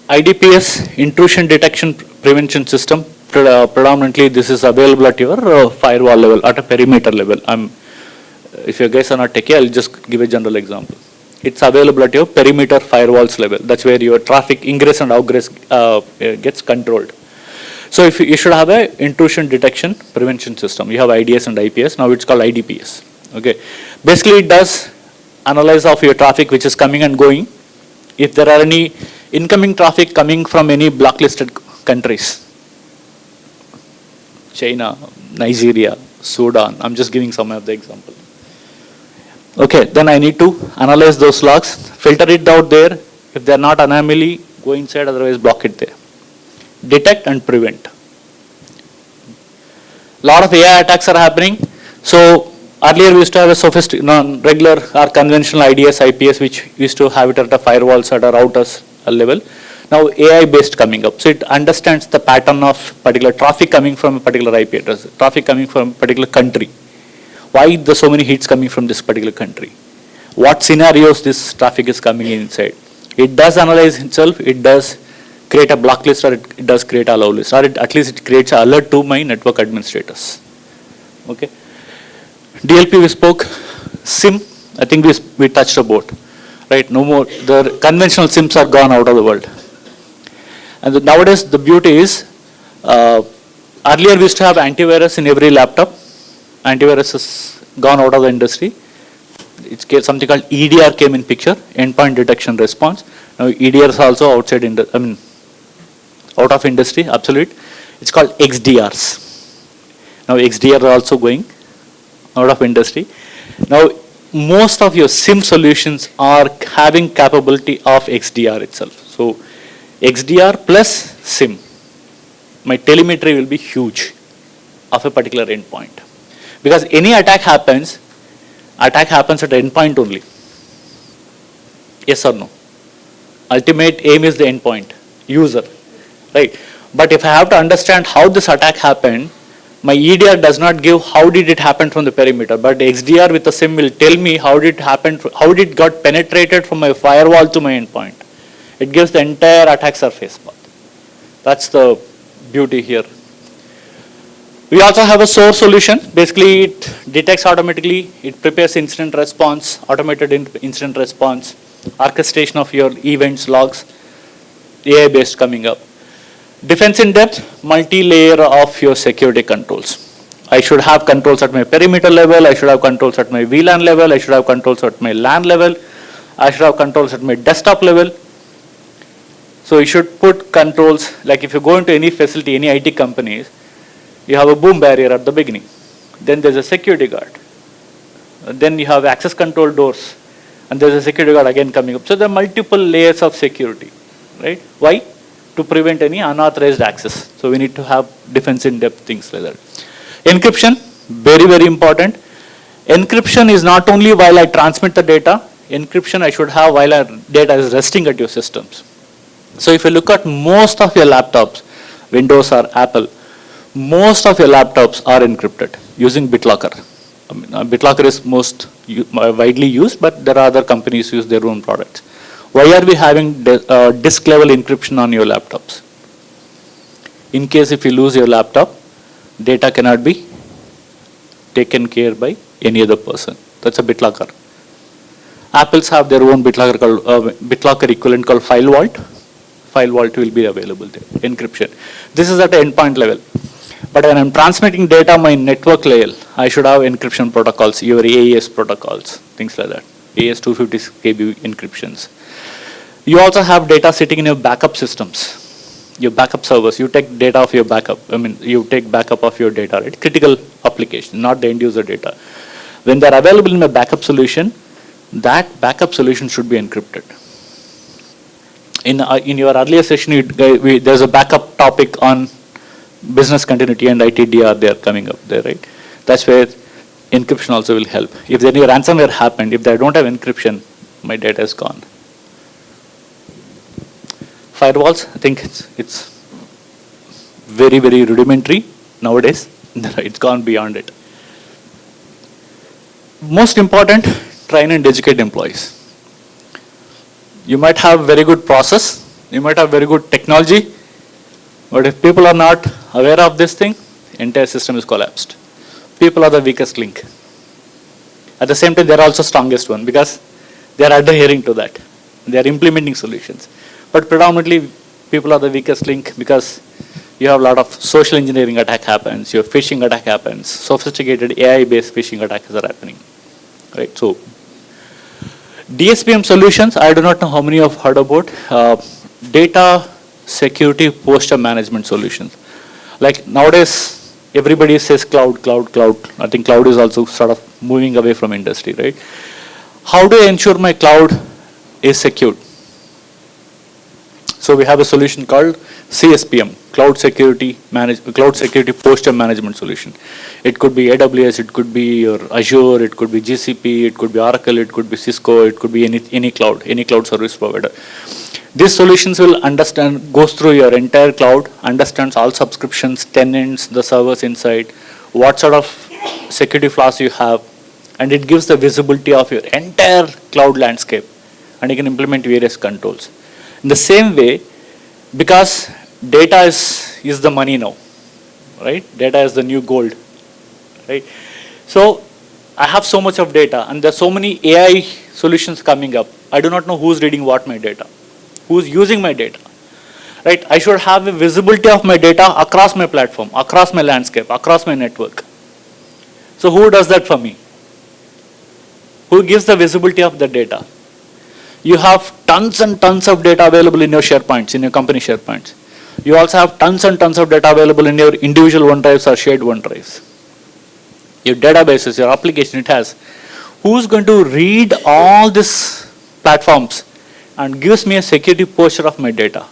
S2: IDPS, intrusion detection prevention system. Predominantly this is available at your firewall level, at a perimeter level. If you guys are not techie, I'll just give a general example. It's available at your perimeter firewalls level. That's where your traffic ingress and outgress gets controlled. So if you should have a intrusion detection prevention system. You have IDS and IPS. Now it's called IDPS. Okay. Basically, it does analyze of your traffic which is coming and going. If there are any incoming traffic coming from any blacklisted countries, China, Nigeria, Sudan, I'm just giving some of the examples. Okay, then I need to analyze those logs, filter it out there. If they're not anomaly, go inside, otherwise block it there. Detect and prevent. Lot of AI attacks are happening. So earlier we used to have a regular or conventional IDS, IPS, which we used to have it at the firewalls, at a routers level. Now AI based coming up. So it understands the pattern of particular traffic coming from a particular IP address, traffic coming from a particular country. Why there's so many hits coming from this particular country? What scenarios this traffic is coming inside? It does analyze itself. It does create a blacklist, or it does create a allow list, or at least it creates an alert to my network administrators. Okay. DLP we spoke. SIM, I think we touched about. Right. No more. The conventional SIMs are gone out of the world. And nowadays the beauty is, earlier we used to have antivirus in every laptop. Antivirus has gone out of the industry. It's something called EDR came in picture, endpoint detection response. Now EDR is also outside, out of industry, absolute. It's called XDRs. Now XDR are also going out of industry. Now most of your SIM solutions are having capability of XDR itself. So XDR plus SIM, my telemetry will be huge of a particular endpoint. Because any attack happens at the endpoint only. Yes or no? Ultimate aim is the endpoint, user, right? But if I have to understand how this attack happened, my EDR does not give how did it happen from the perimeter, but the XDR with the SIM will tell me how did it happen, how did it got penetrated from my firewall to my endpoint. It gives the entire attack surface path. That's the beauty here. We also have a source solution. Basically, it detects automatically, it prepares incident response, automated incident response, orchestration of your events, logs, AI based coming up. Defense in depth, multi-layer of your security controls. I should have controls at my perimeter level, I should have controls at my VLAN level, I should have controls at my LAN level, I should have controls at my desktop level. So you should put controls, like if you go into any facility, any IT companies, you have a boom barrier at the beginning. Then there's a security guard. Then you have access control doors. And there's a security guard again coming up. So there are multiple layers of security, right? Why? To prevent any unauthorized access. So we need to have defense in depth things like that. Encryption, very, very important. Encryption is not only while I transmit the data, encryption I should have while our data is resting at your systems. So if you look at most of your laptops, Windows or Apple, most of your laptops are encrypted using BitLocker. BitLocker is most widely used, but there are other companies who use their own products. Why are we having disk level encryption on your laptops? In case if you lose your laptop, data cannot be taken care by any other person. That's a BitLocker. Apples have their own BitLocker called BitLocker equivalent called File Vault. File Vault will be available there. Encryption. This is at the endpoint level. But when I'm transmitting data my network layer, I should have encryption protocols, your AES protocols, things like that. AES 250 KB encryptions. You also have data sitting in your backup systems, your backup servers. You take data of your backup. You take backup of your data, right? Critical application, not the end user data. When they're available in a backup solution, that backup solution should be encrypted. In your earlier session, there's a backup topic on business continuity and ITDR. They are coming up there, right? That's where encryption also will help. If any ransomware happened, if they don't have encryption, my data is gone. Firewalls, I think it's very, very rudimentary nowadays. It's gone beyond it. Most important, train and educate employees. You might have very good process, you might have very good technology, but if people are not aware of this thing, entire system is collapsed. People are the weakest link. At the same time, they are also strongest one because they are adhering to that. They are implementing solutions. But predominantly, people are the weakest link because you have a lot of social engineering attack happens, your phishing attack happens, sophisticated AI-based phishing attacks are happening. Right? So, DSPM solutions, I do not know how many have heard about. Data security posture management solutions. Like nowadays, everybody says cloud, cloud, cloud. I think cloud is also sort of moving away from industry, right? How do I ensure my cloud is secured? So we have a solution called CSPM, Cloud Security Posture Management Solution. It could be AWS, it could be your Azure, it could be GCP, it could be Oracle, it could be Cisco, it could be any cloud service provider. These solutions will goes through your entire cloud, understands all subscriptions, tenants, the servers inside, what sort of security flaws you have, and it gives the visibility of your entire cloud landscape, and you can implement various controls. In the same way, because data is the money now, right? Data is the new gold, right? So I have so much of data, and there's so many AI solutions coming up. I do not know who's reading what my data, who's using my data, right? I should have a visibility of my data across my platform, across my landscape, across my network. So who does that for me? Who gives the visibility of the data? You have tons and tons of data available in your SharePoints, in your company SharePoints. You also have tons and tons of data available in your individual OneDrives or shared OneDrives. Your databases, your application, it has. Who's going to read all these platforms and gives me a security posture of my data?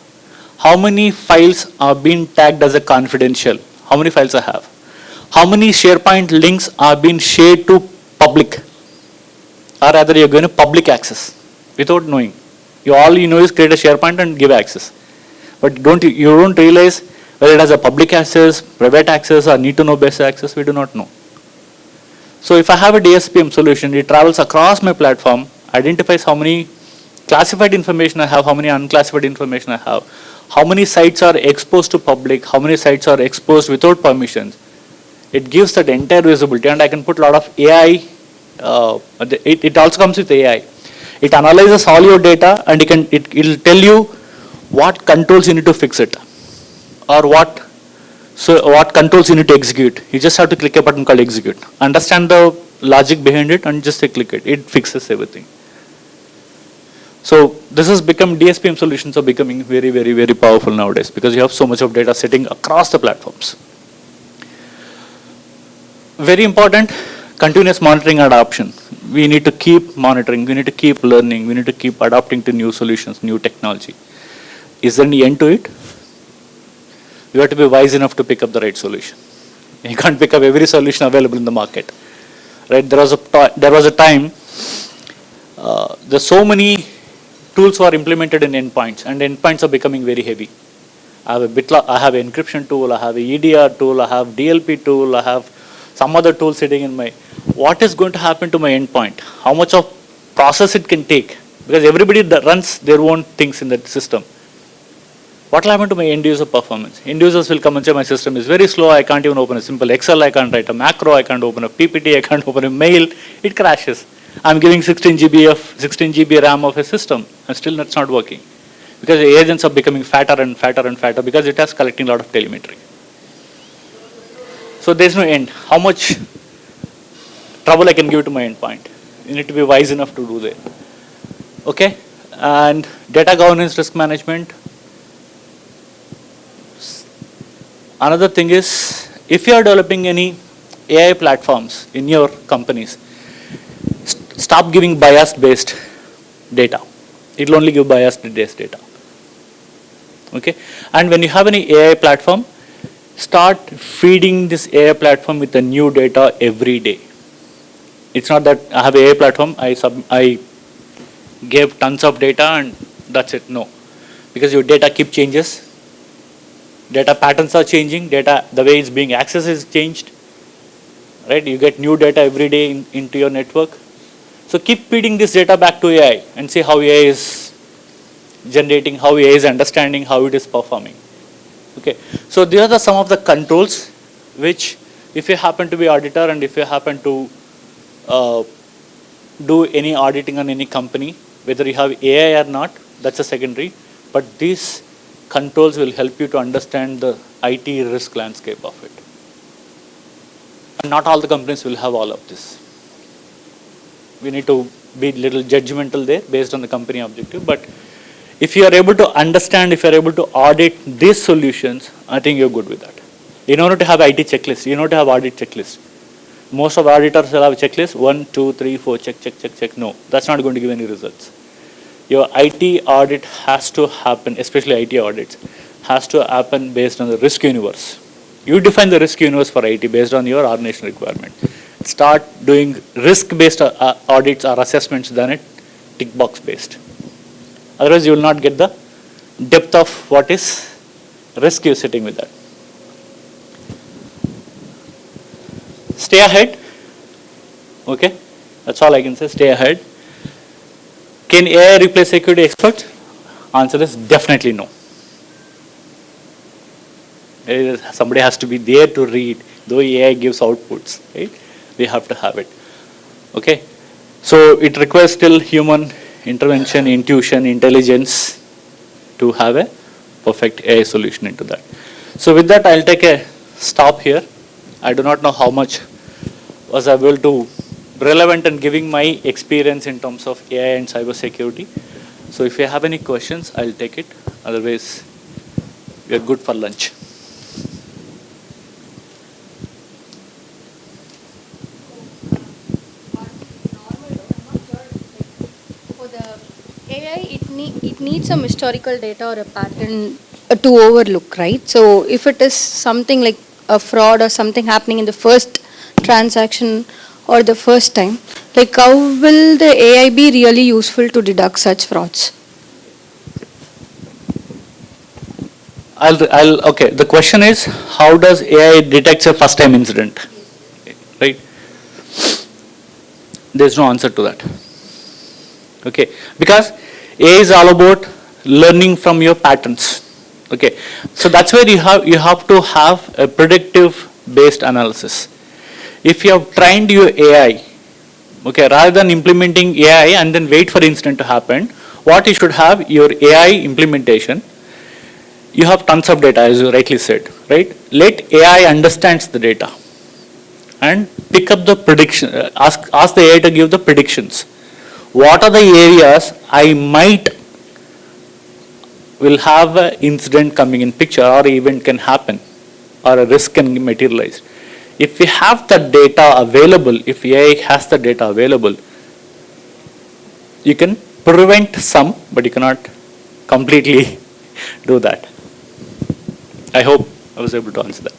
S2: How many files are being tagged as a confidential? How many files I have? How many SharePoint links are being shared to public? Or rather, you're going to public access without knowing. All you know is create a SharePoint and give access. But you don't realize whether it has a public access, private access, or need to know based access. We do not know. So if I have a DSPM solution, it travels across my platform, identifies how many classified information I have, how many unclassified information I have, how many sites are exposed to public, how many sites are exposed without permissions. It gives that entire visibility, and I can put a lot of AI. It also comes with AI. It analyzes all your data, and it will tell you what controls you need to fix it, or what controls you need to execute. You just have to click a button called execute. Understand the logic behind it, and just click it. It fixes everything. So this has become, DSPM solutions are becoming very, very, very powerful nowadays because you have so much of data sitting across the platforms. Very important, continuous monitoring and adoption. We need to keep monitoring, we need to keep learning, we need to keep adapting to new solutions, new technology. Is there any end to it? You have to be wise enough to pick up the right solution. You can't pick up every solution available in the market. Right? There was a time, there's so many tools were implemented in endpoints, and endpoints are becoming very heavy. I have an encryption tool, I have a EDR tool, I have DLP tool, I have some other tool sitting in my, what is going to happen to my endpoint? How much of process it can take? Because everybody runs their own things in that system. What will happen to my end user performance? End users will come and say my system is very slow, I can't even open a simple Excel, I can't write a macro, I can't open a PPT, I can't open a mail, it crashes. I'm giving 16 GB RAM of a system, and still that's not working. Because the agents are becoming fatter and fatter and fatter because it has collecting a lot of telemetry. So there's no end. How much trouble I can give to my endpoint? You need to be wise enough to do that. Okay? And data governance, risk management. Another thing is, if you are developing any AI platforms in your companies, stop giving bias-based data. It will only give bias-based data. Okay? And when you have any AI platform, start feeding this AI platform with the new data every day. It's not that I have an AI platform, I gave tons of data and that's it. No. Because your data keep changes. Data patterns are changing. Data, the way it's being accessed is changed. Right? You get new data every day into your network. So keep feeding this data back to AI and see how AI is generating, how AI is understanding, how it is performing. Okay. So these are some of the controls which, if you happen to be auditor and if you happen to do any auditing on any company, whether you have AI or not, that's a secondary. But these controls will help you to understand the IT risk landscape of it. And not all the companies will have all of this. We need to be a little judgmental there based on the company objective. But if you are able to understand, if you are able to audit these solutions, I think you're good with that. In order to have IT checklist, you know to have audit checklist. Most of auditors will have a checklist, 1, 2, 3, 4, check, check, check, check. No, that's not going to give any results. Your IT audit has to happen, especially IT audits, has to happen based on the risk universe. You define the risk universe for IT based on your organization requirement. Start doing risk-based audits or assessments than it tick box based. Otherwise, you will not get the depth of what is risk you're sitting with that. Stay ahead. Okay, that's all I can say. Stay ahead. Can AI replace security experts? Answer is definitely no. Somebody has to be there to read, though AI gives outputs, right? We have to have it. Okay, so it requires still human intervention, intuition, intelligence to have a perfect AI solution into that. So with that, I'll take a stop here. I do not know how much was able to relevant in giving my experience in terms of AI and cybersecurity. So if you have any questions, I'll take it. Otherwise, we are good for lunch.
S6: For the AI, it needs some historical data or a pattern to overlook, right? So if it is something like a fraud or something happening in the first transaction or the first time, like how will the AI be really useful to deduct such frauds?
S2: Okay, the question is, how does AI detect a first time incident? Right? There's no answer to that. Okay, because AI is all about learning from your patterns. Okay, so that's where you have to have a predictive based analysis. If you have trained your AI, okay, rather than implementing AI and then wait for incident to happen, what you should have, your AI implementation, you have tons of data, as you rightly said, right? Let AI understands the data and pick up the prediction, ask the AI to give the predictions. What are the areas I might will have an incident coming in picture, or event can happen, or a risk can materialize. If we have the data available, if AI has the data available, you can prevent some, but you cannot completely do that. I hope I was able to answer that.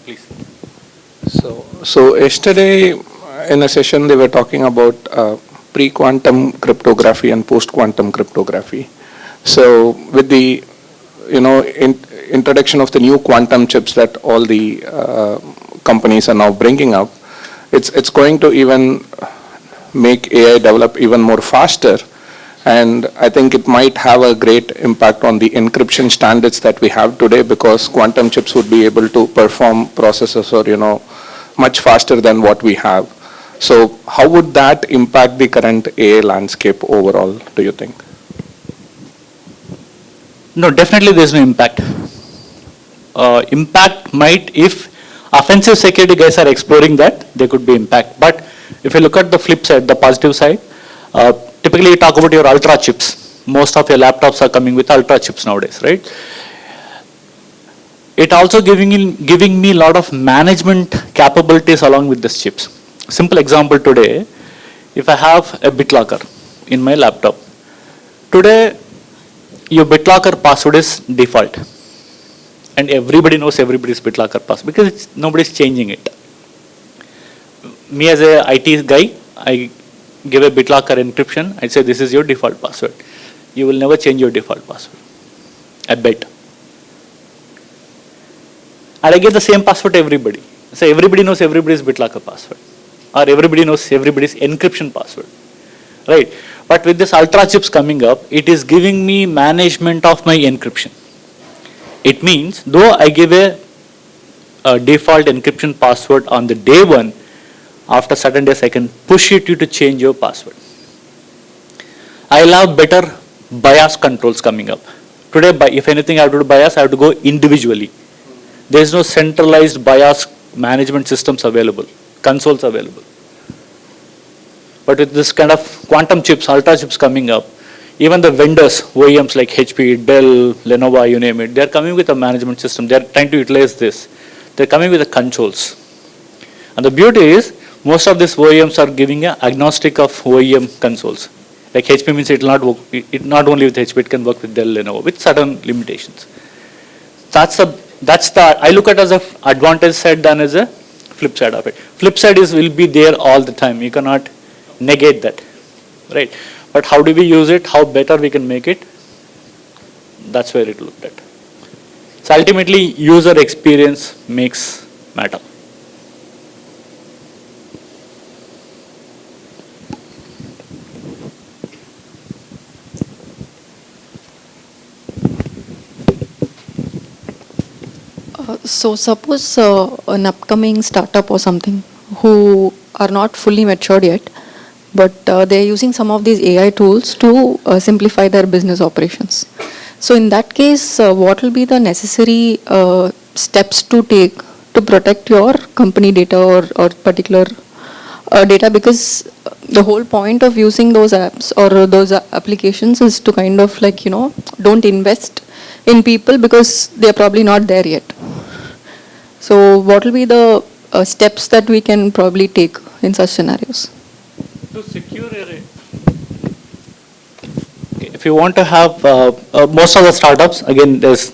S2: Please.
S3: So yesterday in a session they were talking about pre-quantum cryptography and post-quantum cryptography. So with the introduction of the new quantum chips that all the companies are now bringing up, it's going to even make AI develop even more faster, and I think it might have a great impact on the encryption standards that we have today, because quantum chips would be able to perform processes or much faster than what we have. So how would that impact the current AI landscape overall, do you think?
S2: No, definitely there's no impact. impact might, if offensive security guys are exploring that, there could be impact. But if you look at the flip side, the positive side, typically you talk about your ultra chips. Most of your laptops are coming with ultra chips nowadays, right? It also giving me a lot of management capabilities along with these chips. Simple example today, if I have a BitLocker in my laptop, today your BitLocker password is default. And everybody knows everybody's BitLocker password because nobody's changing it. Me as a IT guy, I give a BitLocker encryption. I say this is your default password. You will never change your default password. I bet. And I give the same password to everybody. So everybody knows everybody's BitLocker password. Or everybody knows everybody's encryption password. Right? But with this ultra chips coming up, it is giving me management of my encryption. It means, though I give a default encryption password on the day one, after certain days I can push you to change your password. I'll have better bias controls coming up. Today, if anything I have to do bias, I have to go individually. There is no centralized bias management systems available, consoles available. But with this kind of quantum chips, ultra chips coming up, even the vendors, OEMs like HP, Dell, Lenovo, you name it, they're coming with a management system. They're trying to utilize this. They're coming with the controls. And the beauty is, most of these OEMs are giving an agnostic of OEM consoles. Like HP means it will not work, it not only with HP, it can work with Dell, Lenovo, with certain limitations. That's the I look at it as an advantage side than as a flip side of it. Flip side will be there all the time. You cannot negate that, right? But how do we use it? How better we can make it? That's where it looked at. So ultimately, user experience makes matter.
S7: So suppose an upcoming startup or something who are not fully matured yet, but they're using some of these AI tools to simplify their business operations. So in that case, what will be the necessary steps to take to protect your company data or particular data? Because the whole point of using those apps or those applications is to kind of like, don't invest in people because they're probably not there yet. So what will be the steps that we can probably take in such scenarios?
S2: To secure if you want to have, most of the startups, again, there's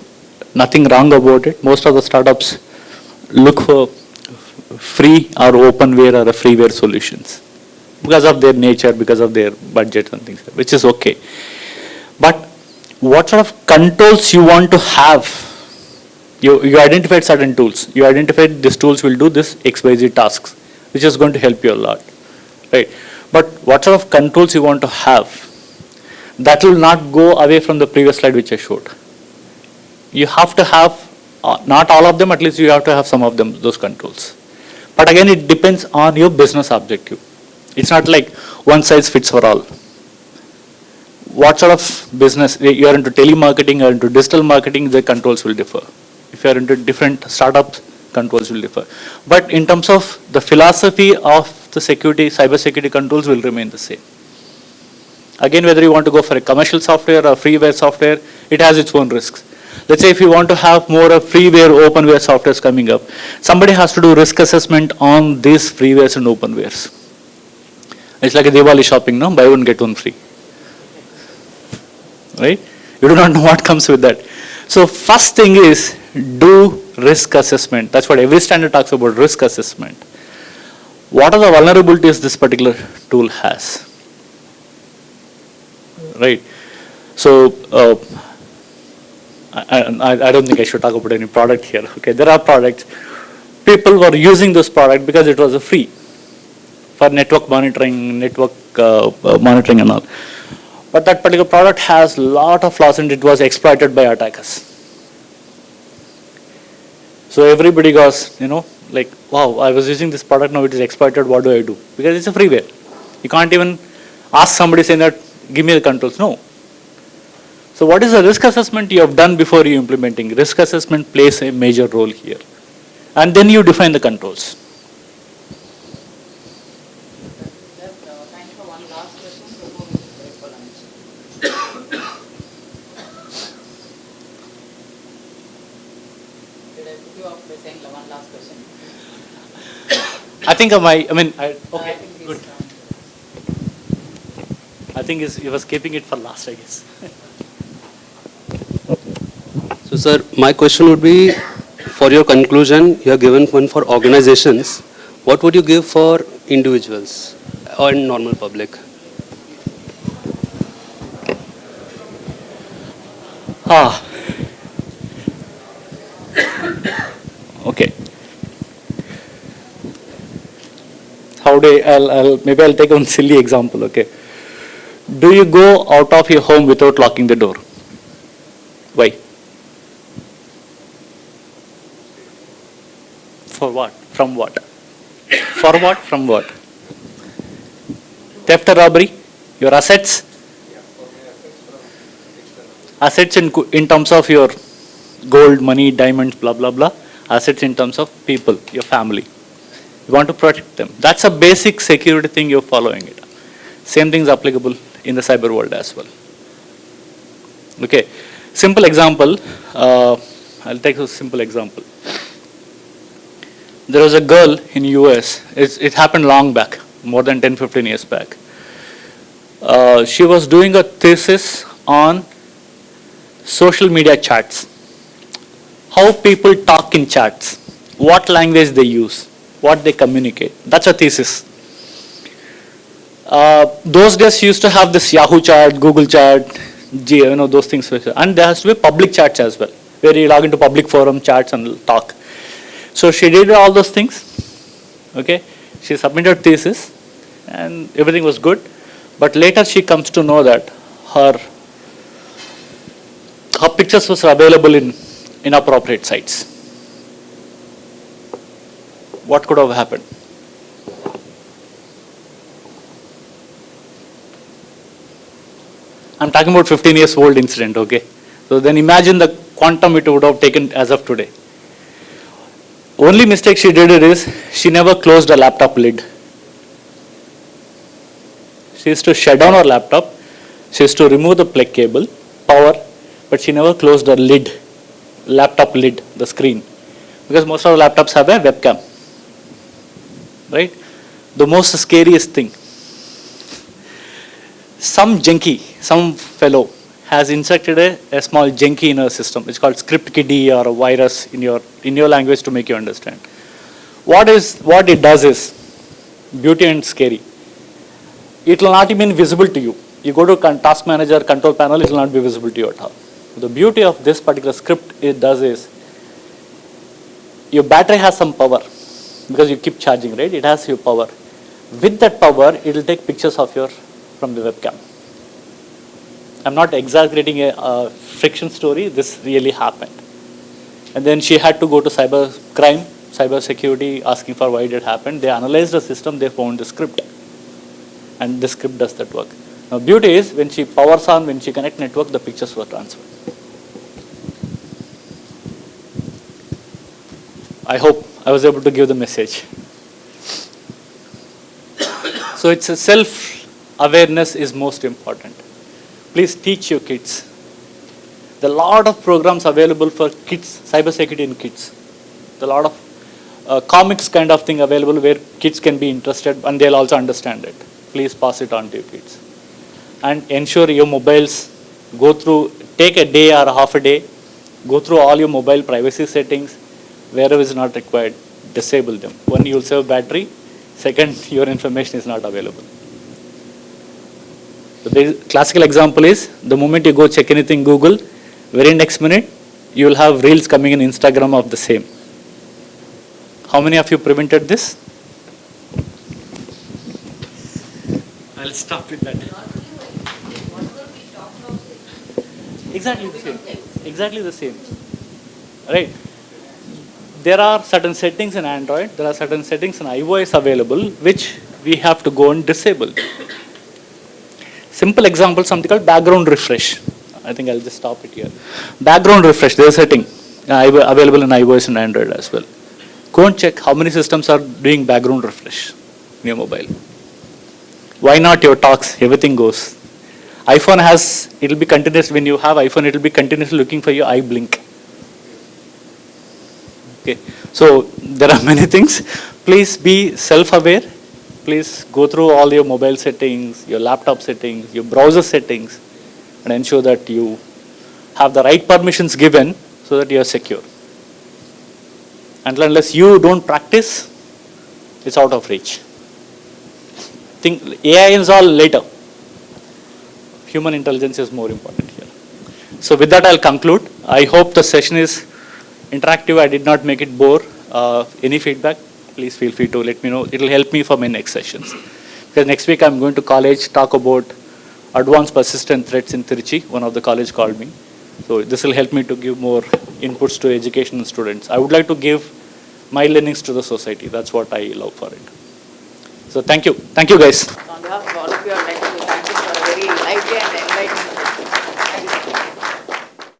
S2: nothing wrong about it. Most of the startups look for free or openware or a freeware solutions because of their nature, because of their budget and things, which is okay. But what sort of controls you want to have? You identified certain tools. You identified these tools will do this XYZ tasks, which is going to help you a lot, right? But what sort of controls you want to have? That will not go away from the previous slide which I showed. You have to have, not all of them, at least you have to have some of them, those controls. But again, it depends on your business objective. It's not like one size fits for all. What sort of business, you are into telemarketing or into digital marketing, the controls will differ. If you are into different startups, controls will differ. But in terms of the philosophy of the security, cyber security controls will remain the same. Again, whether you want to go for a commercial software or freeware software, it has its own risks. Let's say if you want to have more of freeware, openware softwares coming up, somebody has to do risk assessment on these freewares and openwares. It's like a Diwali shopping, no? Buy one, get one free. Right? You do not know what comes with that. So first thing is do risk assessment. That's what every standard talks about, risk assessment. What are the vulnerabilities this particular tool has? Right. So I don't think I should talk about any product here. Okay, there are products. People were using this product because it was a free for network monitoring, monitoring and all. But that particular product has a lot of flaws and it was exploited by attackers. So everybody goes, like, wow, I was using this product, now it is exploited, what do I do? Because it's a freeware. You can't even ask somebody saying that, give me the controls. No. So what is the risk assessment you have done before you implementing? Risk assessment plays a major role here. And then you define the controls.
S1: Time for one last question before we break for lunch. Did I put you off by saying one last question?
S2: Okay, good. I think he was keeping it for last, I guess.
S8: So, sir, my question would be, for your conclusion, you have given one for organizations. What would you give for individuals or normal public?
S2: Okay. Maybe I'll take one silly example, okay. Do you go out of your home without locking the door? Why? For what? From what? For what? From what? Theft or robbery? Your assets? Assets in terms of your gold, money, diamonds, blah, blah, blah. Assets in terms of people, your family. You want to protect them. That's a basic security thing, you're following it. Same thing is applicable in the cyber world as well. Okay. Simple example. I'll take a simple example. There was a girl in US. It happened long back, more than 10-15 years back. She was doing a thesis on social media chats. How people talk in chats, what language they use, what they communicate. That's a thesis. Those days used to have this Yahoo chat, Google chat, those things. And there has to be public chats as well, where you log into public forum chats and talk. So she did all those things. Okay, she submitted thesis, and everything was good. But later she comes to know that her pictures was available in inappropriate sites. What could have happened? I'm talking about 15 years old incident, okay? So then imagine the quantum it would have taken as of today. Only mistake she did is she never closed a laptop lid. She used to shut down her laptop, she used to remove the plug cable, power, but she never closed the lid, laptop lid, the screen. Because most of the laptops have a webcam, right? The most scariest thing. Some junkie, some fellow has injected a small junkie in a system. It's called script kiddie or a virus in your language to make you understand. What it does is beauty and scary. It will not even visible to you. You go to task manager, control panel, it will not be visible to you at all. The beauty of this particular script it does is your battery has some power because you keep charging, right? It has your power. With that power, it will take pictures of from the webcam. I'm not exaggerating a fiction story. This really happened. And then she had to go to cyber crime, cyber security, asking for why it happened. They analyzed the system, they found the script. And the script does that work. Now, beauty is when she powers on, when she connects network, the pictures were transferred. I hope I was able to give the message. So it's a self-awareness is most important. Please teach your kids. There are a lot of programs available for kids, cybersecurity in kids. There are a lot of comics kind of thing available where kids can be interested and they'll also understand it. Please pass it on to your kids. And ensure your mobiles take a day or half a day, go through all your mobile privacy settings, wherever is not required, disable them. One, you'll save battery. Second, your information is not available. The classical example is, the moment you go check anything Google, very next minute, you will have reels coming in Instagram of the same. How many of you prevented this? I'll stop with that. Exactly the same. Exactly the same. Right. There are certain settings in Android, there are certain settings in iOS available, which we have to go and disable. Simple example, something called background refresh. I think I'll just stop it here. Background refresh, there's a setting available in iOS and Android as well. Go and check how many systems are doing background refresh in your mobile. Why not your talks? Everything goes. iPhone has, it'll be continuous, when you have iPhone, it'll be continuously looking for your eye blink. Okay, so there are many things. Please be self-aware. Please go through all your mobile settings, your laptop settings, your browser settings, and ensure that you have the right permissions given so that you are secure. Unless you don't practice, it's out of reach. Think AI is all later. Human intelligence is more important here. So with that, I'll conclude. I hope the session is interactive. I did not make it bore. Any feedback, please feel free to let me know. It will help me for my next sessions. Because next week I'm going to college, talk about advanced persistent threats in Trichy. One of the college called me. So this will help me to give more inputs to education and students. I would like to give my learnings to the society. That's what I love for it. So thank you. Thank you, guys.
S1: On behalf of all of you, I'd like to thank you for a very lively and enlightening